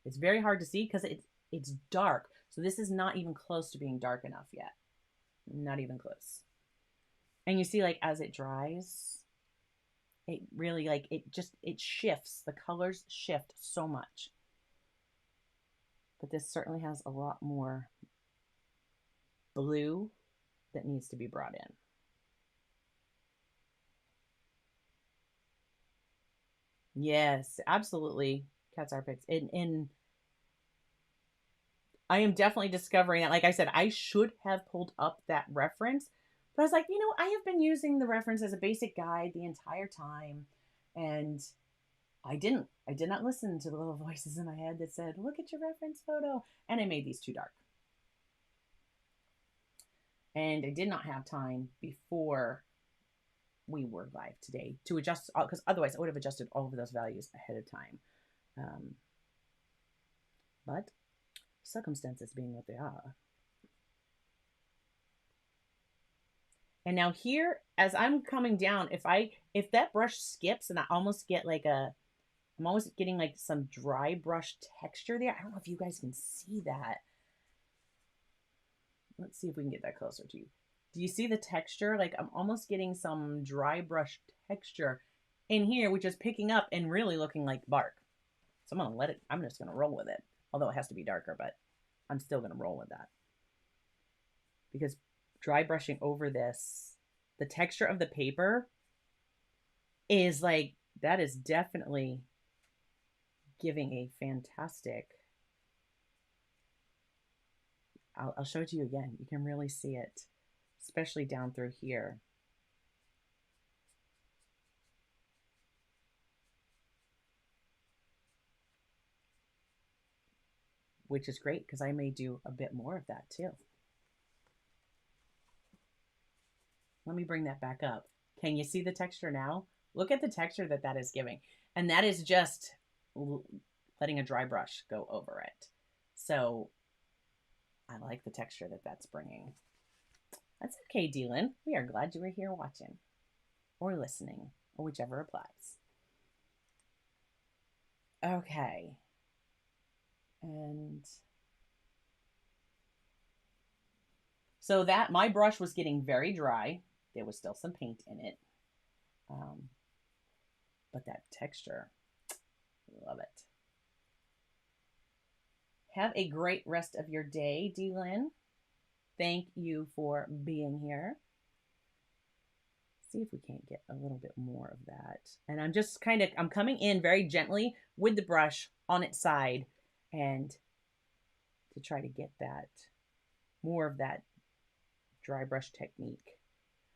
It's very hard to see because it's dark. So this is not even close to being dark enough yet. Not even close. And you see, like, as it dries, it really, like, it shifts. The colors shift so much. But this certainly has a lot more blue that needs to be brought in. Yes, absolutely. Cat's armpits. And I am definitely discovering that. Like I said, I should have pulled up that reference, but I was like, you know, I have been using the reference as a basic guide the entire time, and I did not listen to the little voices in my head that said, look at your reference photo. And I made these too dark. And I did not have time before we were live today to adjust, because otherwise I would have adjusted all of those values ahead of time. But circumstances being what they are. And now here, as I'm coming down, if that brush skips and I almost get like I'm almost getting like some dry brush texture there. I don't know if you guys can see that. Let's see if we can get that closer to you. Do you see the texture? Like I'm almost getting some dry brush texture in here, which is picking up and really looking like bark. So I'm just going to roll with it. Although it has to be darker, but I'm still going to roll with that. Because dry brushing over this, the texture of the paper is like, that is definitely giving a fantastic, I'll show it to you again. You can really see it, especially down through here. Which is great because I may do a bit more of that too. Let me bring that back up. Can you see the texture now? Look at the texture that is giving. And that is just letting a dry brush go over it. So I like the texture that's bringing. That's okay, Dylan. We are glad you were here watching or listening, or whichever applies. Okay. And so that my brush was getting very dry. There was still some paint in it. But that texture, love it. Have a great rest of your day, Dylan. Thank you for being here. See if we can't get a little bit more of that. And I'm just I'm coming in very gently with the brush on its side, and to try to get that, more of that dry brush technique.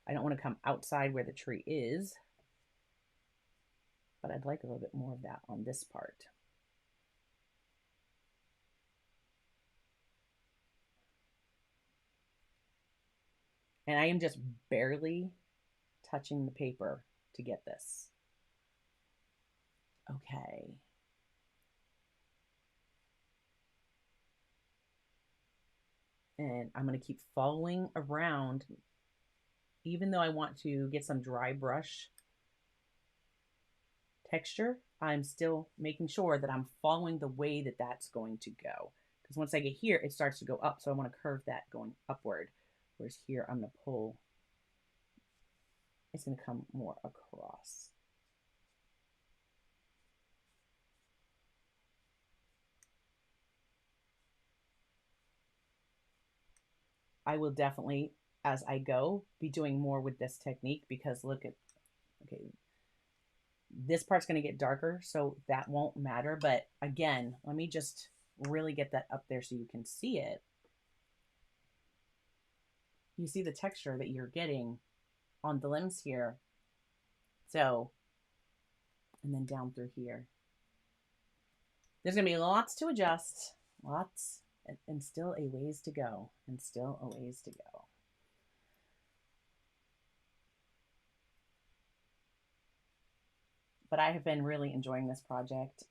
I don't want to come outside where the tree is, but I'd like a little bit more of that on this part. And I am just barely touching the paper to get this. Okay. And I'm going to keep following around, even though I want to get some dry brush texture. I'm still making sure that I'm following the way that that's going to go. Because once I get here, it starts to go up. So I want to curve that going upward. Whereas here, I'm going to pull. It's going to come more across. I will definitely, as I go, be doing more with this technique because look at, okay, this part's going to get darker, so that won't matter. But again, let me just really get that up there so you can see it. You see the texture that you're getting on the limbs here. So, and then down through here. There's going to be lots to adjust, lots, and still a ways to go, and still a ways to go. But I have been really enjoying this project.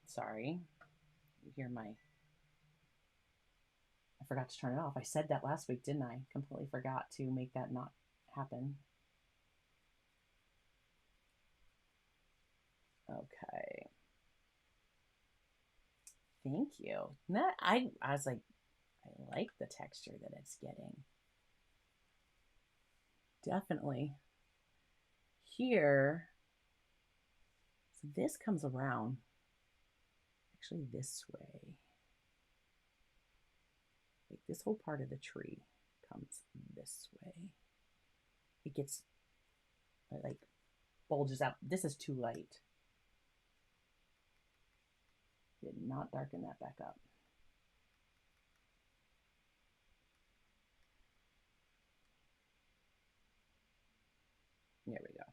Sorry, you hear my, I forgot to turn it off. I said that last week, didn't I? Completely forgot to make that not happen. Okay. Thank you. That, I was like, I like the texture that it's getting. Definitely. Here, so this comes around actually this way. Like this whole part of the tree comes this way. It gets like bulges out. This is too light. Did not darken that back up. There we go.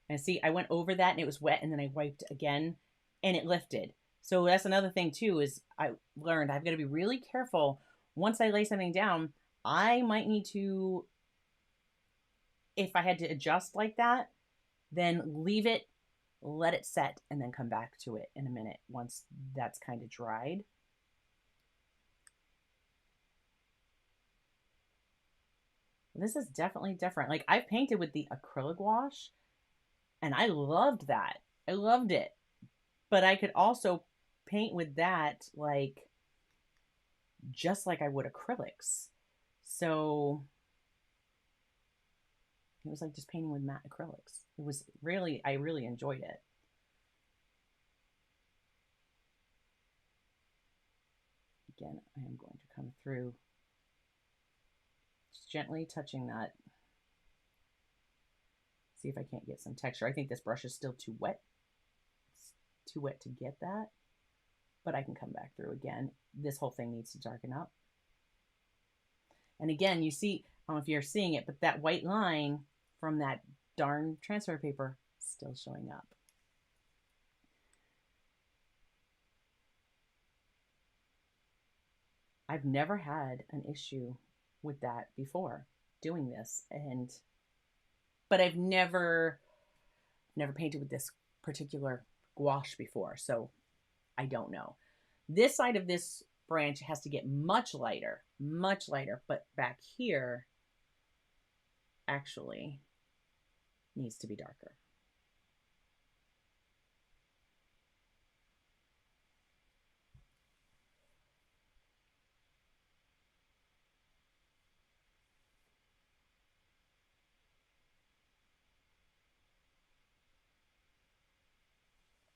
And see, I went over that and it was wet and then I wiped again and it lifted. So that's another thing too, is I learned I've got to be really careful. Once I lay something down, I might need to, if I had to adjust like that, then leave it, let it set, and then come back to it in a minute once that's kind of dried. This is definitely different. Like I've painted with the acrylic gouache and I loved that. I loved it. But I could also paint with that like just like I would acrylics. So it was like just painting with matte acrylics. It was really, I really enjoyed it. Again, I am going to come through just gently touching that. See if I can't get some texture. I think this brush is still too wet. It's too wet to get that, but I can come back through again. This whole thing needs to darken up. And again, you see, I don't know if you're seeing it, but that white line from that darn transfer paper is still showing up. I've never had an issue with that before doing this, but I've never painted with this particular gouache before, so I don't know. This side of this branch has to get much lighter, but back here actually needs to be darker.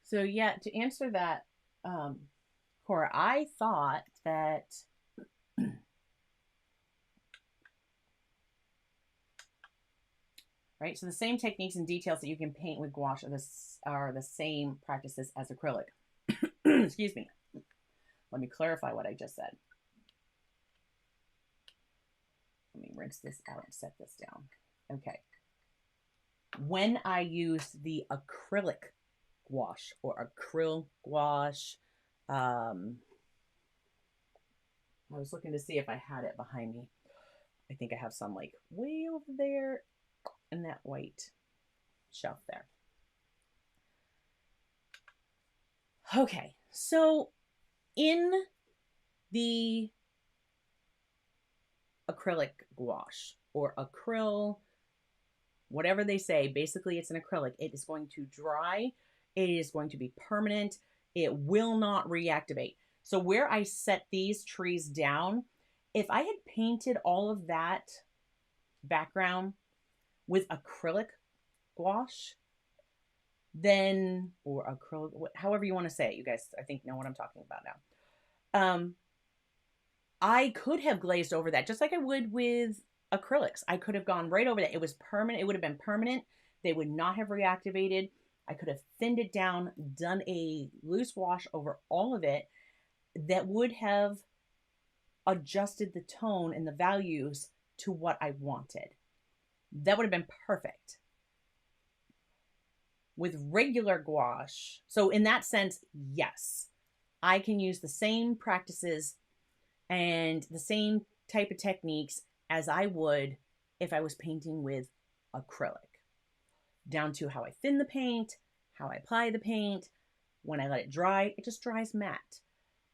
So yeah, to answer that, Cora, I thought that right, so the same techniques and details that you can paint with gouache are the same practices as acrylic. Excuse me. Let me clarify what I just said. Let me rinse this out and set this down. Okay. When I use the acrylic gouache or acryl gouache, I was looking to see if I had it behind me. I think I have some like way over there in that white shelf there. Okay, so in the acrylic gouache or acryl, whatever they say, basically it's an acrylic. It is going to dry. It is going to be permanent. It will not reactivate. So where I set these trees down, if I had painted all of that background with acrylic gouache, then, or acrylic, however you want to say it, you guys, I think know what I'm talking about now. I could have glazed over that just like I would with acrylics. I could have gone right over that. It was permanent. It would have been permanent. They would not have reactivated. I could have thinned it down, done a loose wash over all of it that would have adjusted the tone and the values to what I wanted. That would have been perfect. With regular gouache, so in that sense, yes, I can use the same practices and the same type of techniques as I would if I was painting with acrylic, down to how I thin the paint, how I apply the paint. When I let it dry, it just dries matte.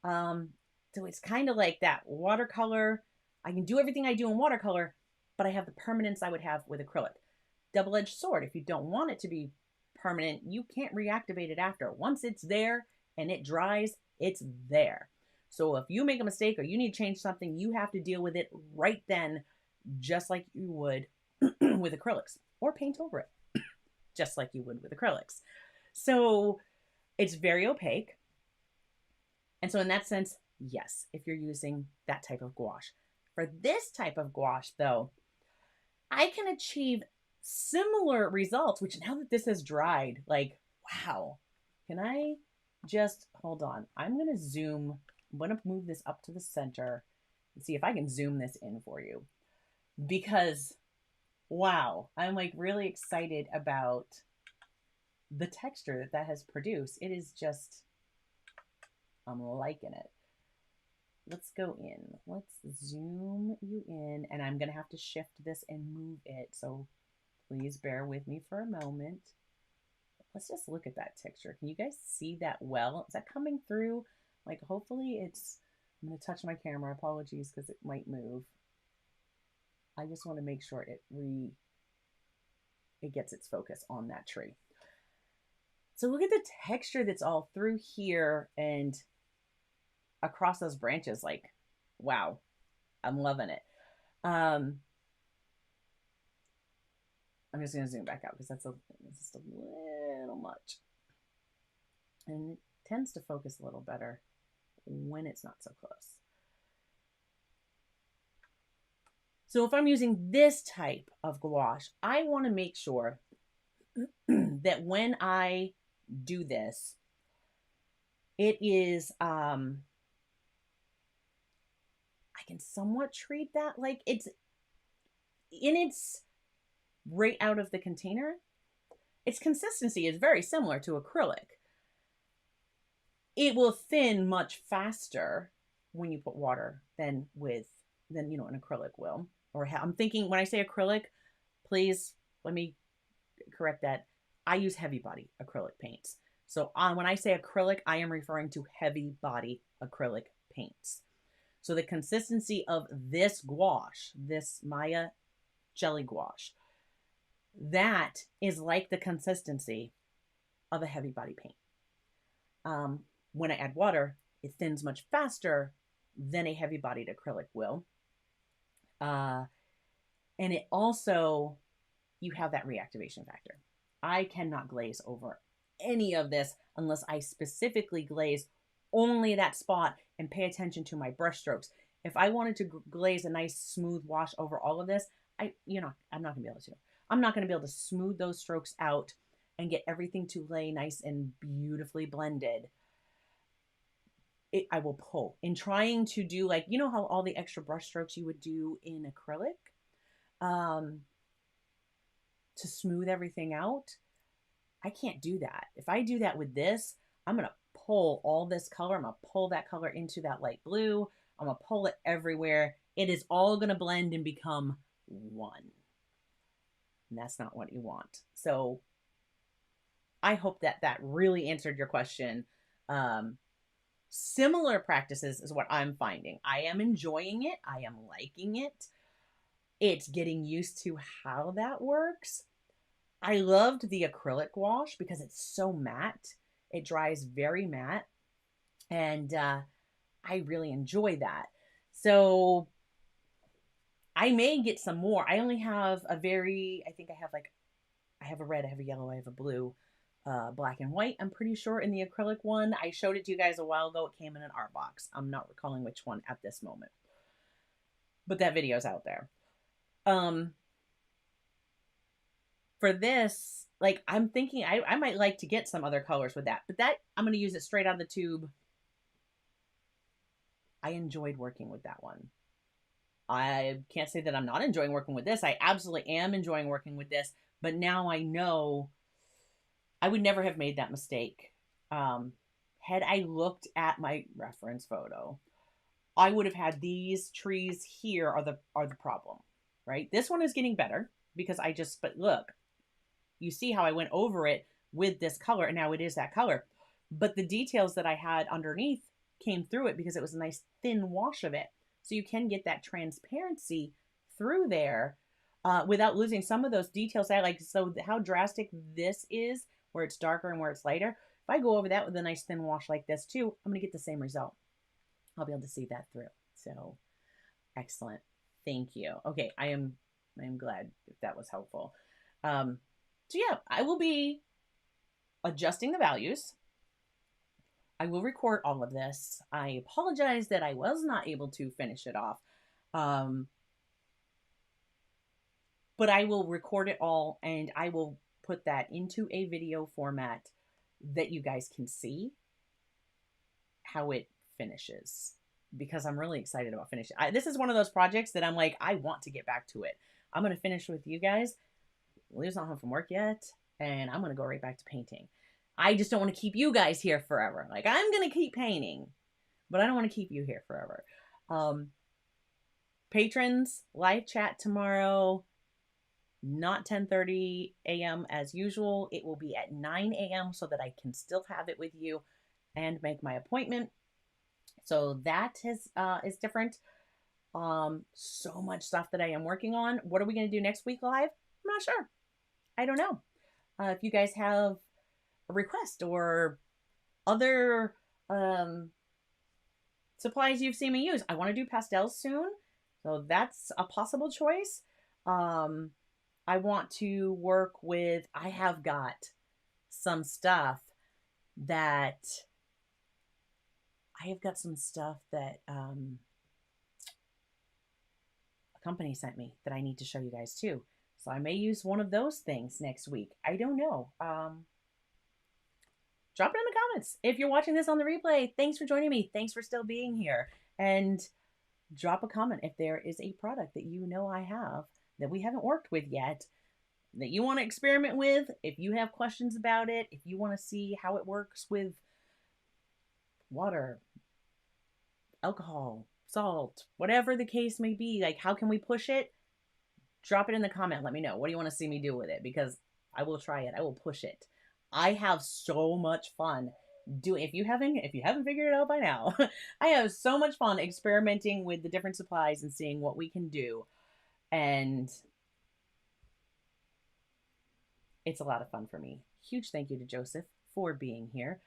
So it's kind of like that watercolor. I can do everything I do in watercolor, but I have the permanence I would have with acrylic. Double-edged sword. If you don't want it to be permanent, you can't reactivate it after. Once it's there and it dries, it's there. So if you make a mistake or you need to change something, you have to deal with it right then, just like you would with acrylics, or paint over it, just like you would with acrylics. So it's very opaque. And so in that sense, yes, if you're using that type of gouache. For this type of gouache, though, I can achieve similar results, which now that this has dried, like, wow. Can I just, hold on. I'm going to zoom. I'm going to move this up to the center and see if I can zoom this in for you. Because, wow, I'm like really excited about the texture that has produced. It is just, I'm liking it. Let's go in. Let's zoom you in, and I'm going to have to shift this and move it. So please bear with me for a moment. Let's just look at that texture. Can you guys see that well? Is that coming through? Like, hopefully it's, I'm going to touch my camera. Apologies, because it might move. I just want to make sure it gets its focus on that tree. So look at the texture that's all through here and across those branches. Like, wow, I'm loving it. I'm just going to zoom back out because that's just a little much. And it tends to focus a little better when it's not so close. So if I'm using this type of gouache, I want to make sure that when I do this, it is, I can somewhat treat that like it's right out of the container. Its consistency is very similar to acrylic. It will thin much faster when you put water than an acrylic will. Or I'm thinking, when I say acrylic, please let me correct that. I use heavy body acrylic paints. So when I say acrylic, I am referring to heavy body acrylic paints. So the consistency of this gouache, this Miya jelly gouache, that is like the consistency of a heavy body paint. When I add water, it thins much faster than a heavy bodied acrylic will. And it also, you have that reactivation factor. I cannot glaze over any of this unless I specifically glaze only that spot and pay attention to my brush strokes. If I wanted to glaze a nice smooth wash over all of this, I'm not going to be able to. I'm not going to be able to smooth those strokes out and get everything to lay nice and beautifully blended. I will pull. In trying to do, like, you know how all the extra brush strokes you would do in acrylic to smooth everything out? I can't do that. If I do that with this, I'm going to pull all this color. I'm going to pull that color into that light blue. I'm going to pull it everywhere. It is all going to blend and become one. And that's not what you want. So I hope that really answered your question. Similar practices is what I'm finding. I am enjoying it. I am liking it. It's getting used to how that works. I loved the acrylic gouache because it's so matte. It dries very matte. And I really enjoy that. So I may get some more. I only have I have a red, I have a yellow, I have a blue. black and white, I'm pretty sure, in the acrylic one. I showed it to you guys a while ago. It came in an art box. I'm not recalling which one at this moment, but that video's out there. For this, like, I'm thinking I might like to get some other colors with that, but that I'm going to use it straight out of the tube. I enjoyed working with that one. I can't say that I'm not enjoying working with this. I absolutely am enjoying working with this, but now I know I would never have made that mistake. Had I looked at my reference photo, I would have had these trees here are the problem, right? This one is getting better because but look, you see how I went over it with this color, and now it is that color. But the details that I had underneath came through it because it was a nice thin wash of it. So you can get that transparency through there without losing some of those details. I like, so how drastic this is, where it's darker and where it's lighter. If I go over that with a nice thin wash like this too, I'm going to get the same result. I'll be able to see that through. So excellent. Thank you. Okay. I am glad if that was helpful. So yeah, I will be adjusting the values. I will record all of this. I apologize that I was not able to finish it off. But I will record it all and I will put that into a video format that you guys can see how it finishes, because I'm really excited about finishing. This is one of those projects that I'm like, I want to get back to it. I'm going to finish with you guys. Leah's not home from work yet, and I'm going to go right back to painting. I just don't want to keep you guys here forever. Like, I'm going to keep painting, but I don't want to keep you here forever. Patrons, live chat tomorrow, not 10:30 a.m. as usual. It will be at 9 a.m. so that I can still have it with you and make my appointment. So that is different. So much stuff that I am working on. What are we going to do next week live? I'm not sure. I don't know. If you guys have a request or other supplies you've seen me use. I want to do pastels soon, so that's a possible choice. I want to work with, I have got some stuff that a company sent me that I need to show you guys too. So I may use one of those things next week. I don't know. Drop it in the comments. If you're watching this on the replay, thanks for joining me. Thanks for still being here. And drop a comment if there is a product that you know I have that we haven't worked with yet, that you want to experiment with. If you have questions about it, if you want to see how it works with water, alcohol, salt, whatever the case may be, like how can we push it? Drop it in the comment. Let me know. What do you want to see me do with it? Because I will try it. I will push it. I have so much fun doing. If you haven't figured it out by now, I have so much fun experimenting with the different supplies and seeing what we can do. And it's a lot of fun for me. Huge thank you to Joseph for being here.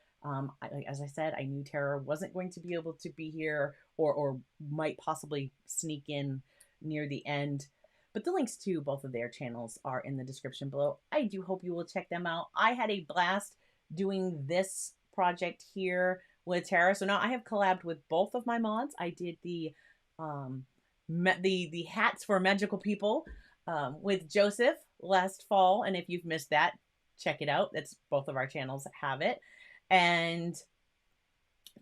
As I said, I knew Tara wasn't going to be able to be here or might possibly sneak in near the end. But the links to both of their channels are in the description below. I do hope you will check them out. I had a blast doing this project here with Tara. So now I have collabed with both of my mods. I did the hats for magical people with Joseph last fall. And if you've missed that, check it out. That's both of our channels have it. And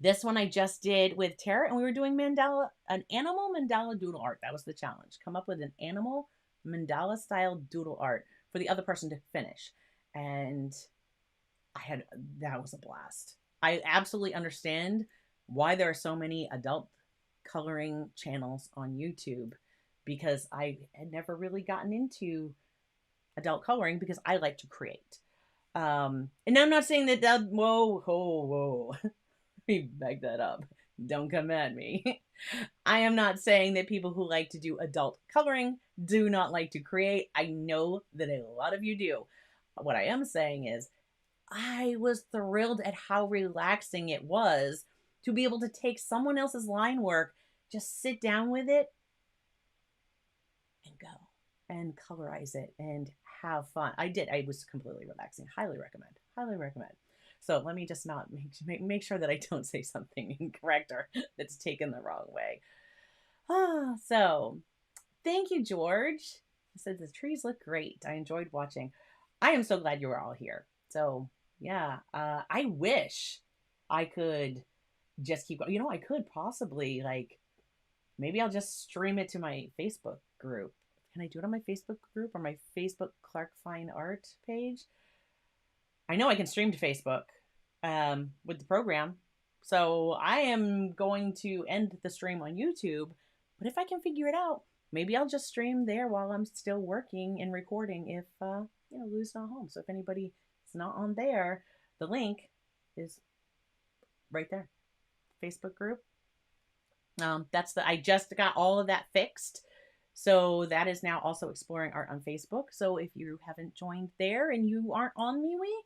this one I just did with Tara, and we were doing an animal mandala doodle art. That was the challenge. Come up with an animal mandala style doodle art for the other person to finish. And that was a blast. I absolutely understand why there are so many adult coloring channels on YouTube, because I had never really gotten into adult coloring because I like to create. And I'm not saying that, whoa. Let me back that up. Don't come at me. I am not saying that people who like to do adult coloring do not like to create. I know that a lot of you do. What I am saying is I was thrilled at how relaxing it was to be able to take someone else's line work, just sit down with it and go and colorize it and have fun. I was completely relaxing. Highly recommend. highly recommend. So let me just not make sure that I don't say something incorrect or that's taken the wrong way. So thank you, George. He said the trees look great. I enjoyed watching. I am so glad you were all here. So yeah, I wish I could just keep going. You know, I could possibly like maybe I'll just stream it to my Facebook group. Can I do it on my Facebook group or my Facebook Clark Fine Art page? I know I can stream to Facebook with the program. So I am going to end the stream on YouTube. But if I can figure it out, maybe I'll just stream there while I'm still working and recording if, Lou's not home. So if anybody is not on there, the link is right there. Facebook group. I just got all of that fixed. So that is now also Exploring Art on Facebook. So if you haven't joined there and you aren't on MeWe,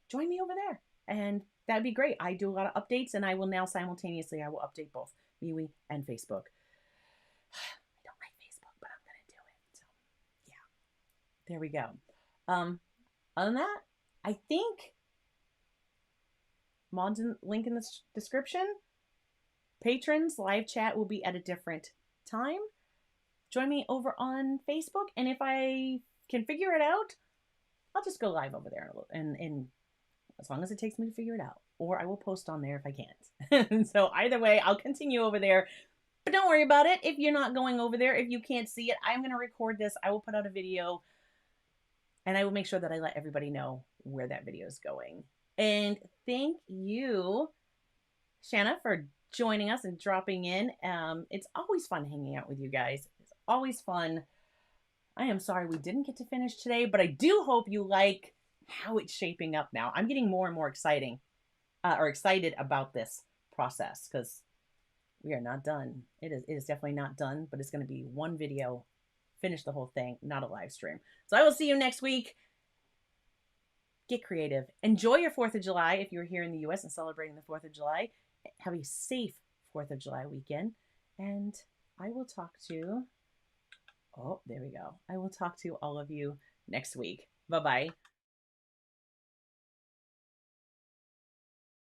join me over there. And that'd be great. I do a lot of updates and I will now simultaneously, I will update both MeWe and Facebook. I don't like Facebook, but I'm going to do it. So yeah, there we go. Other than that, I think Mod's link in the description. Patrons live chat will be at a different time. Join me over on Facebook, and if I can figure it out, I'll just go live over there and as long as it takes me to figure it out, or I will post on there if I can't. So either way, I'll continue over there, but don't worry about it. If you're not going over there, if you can't see it, I'm going to record this. I will put out a video and I will make sure that I let everybody know where that video is going. And thank you, Shanna, for joining us and dropping in. It's always fun hanging out with you guys. It's always fun. I am sorry we didn't get to finish today, but I do hope you like how it's shaping up now. I'm getting more and more excited about this process because we are not done. It is definitely not done, but it's going to be one video, finish the whole thing, not a live stream. So I will see you next week. Get creative. Enjoy your 4th of July if you're here in the US and celebrating the 4th of July. Have a safe 4th of July weekend. And I will talk to, oh, there we go. I will talk to all of you next week. Bye-bye.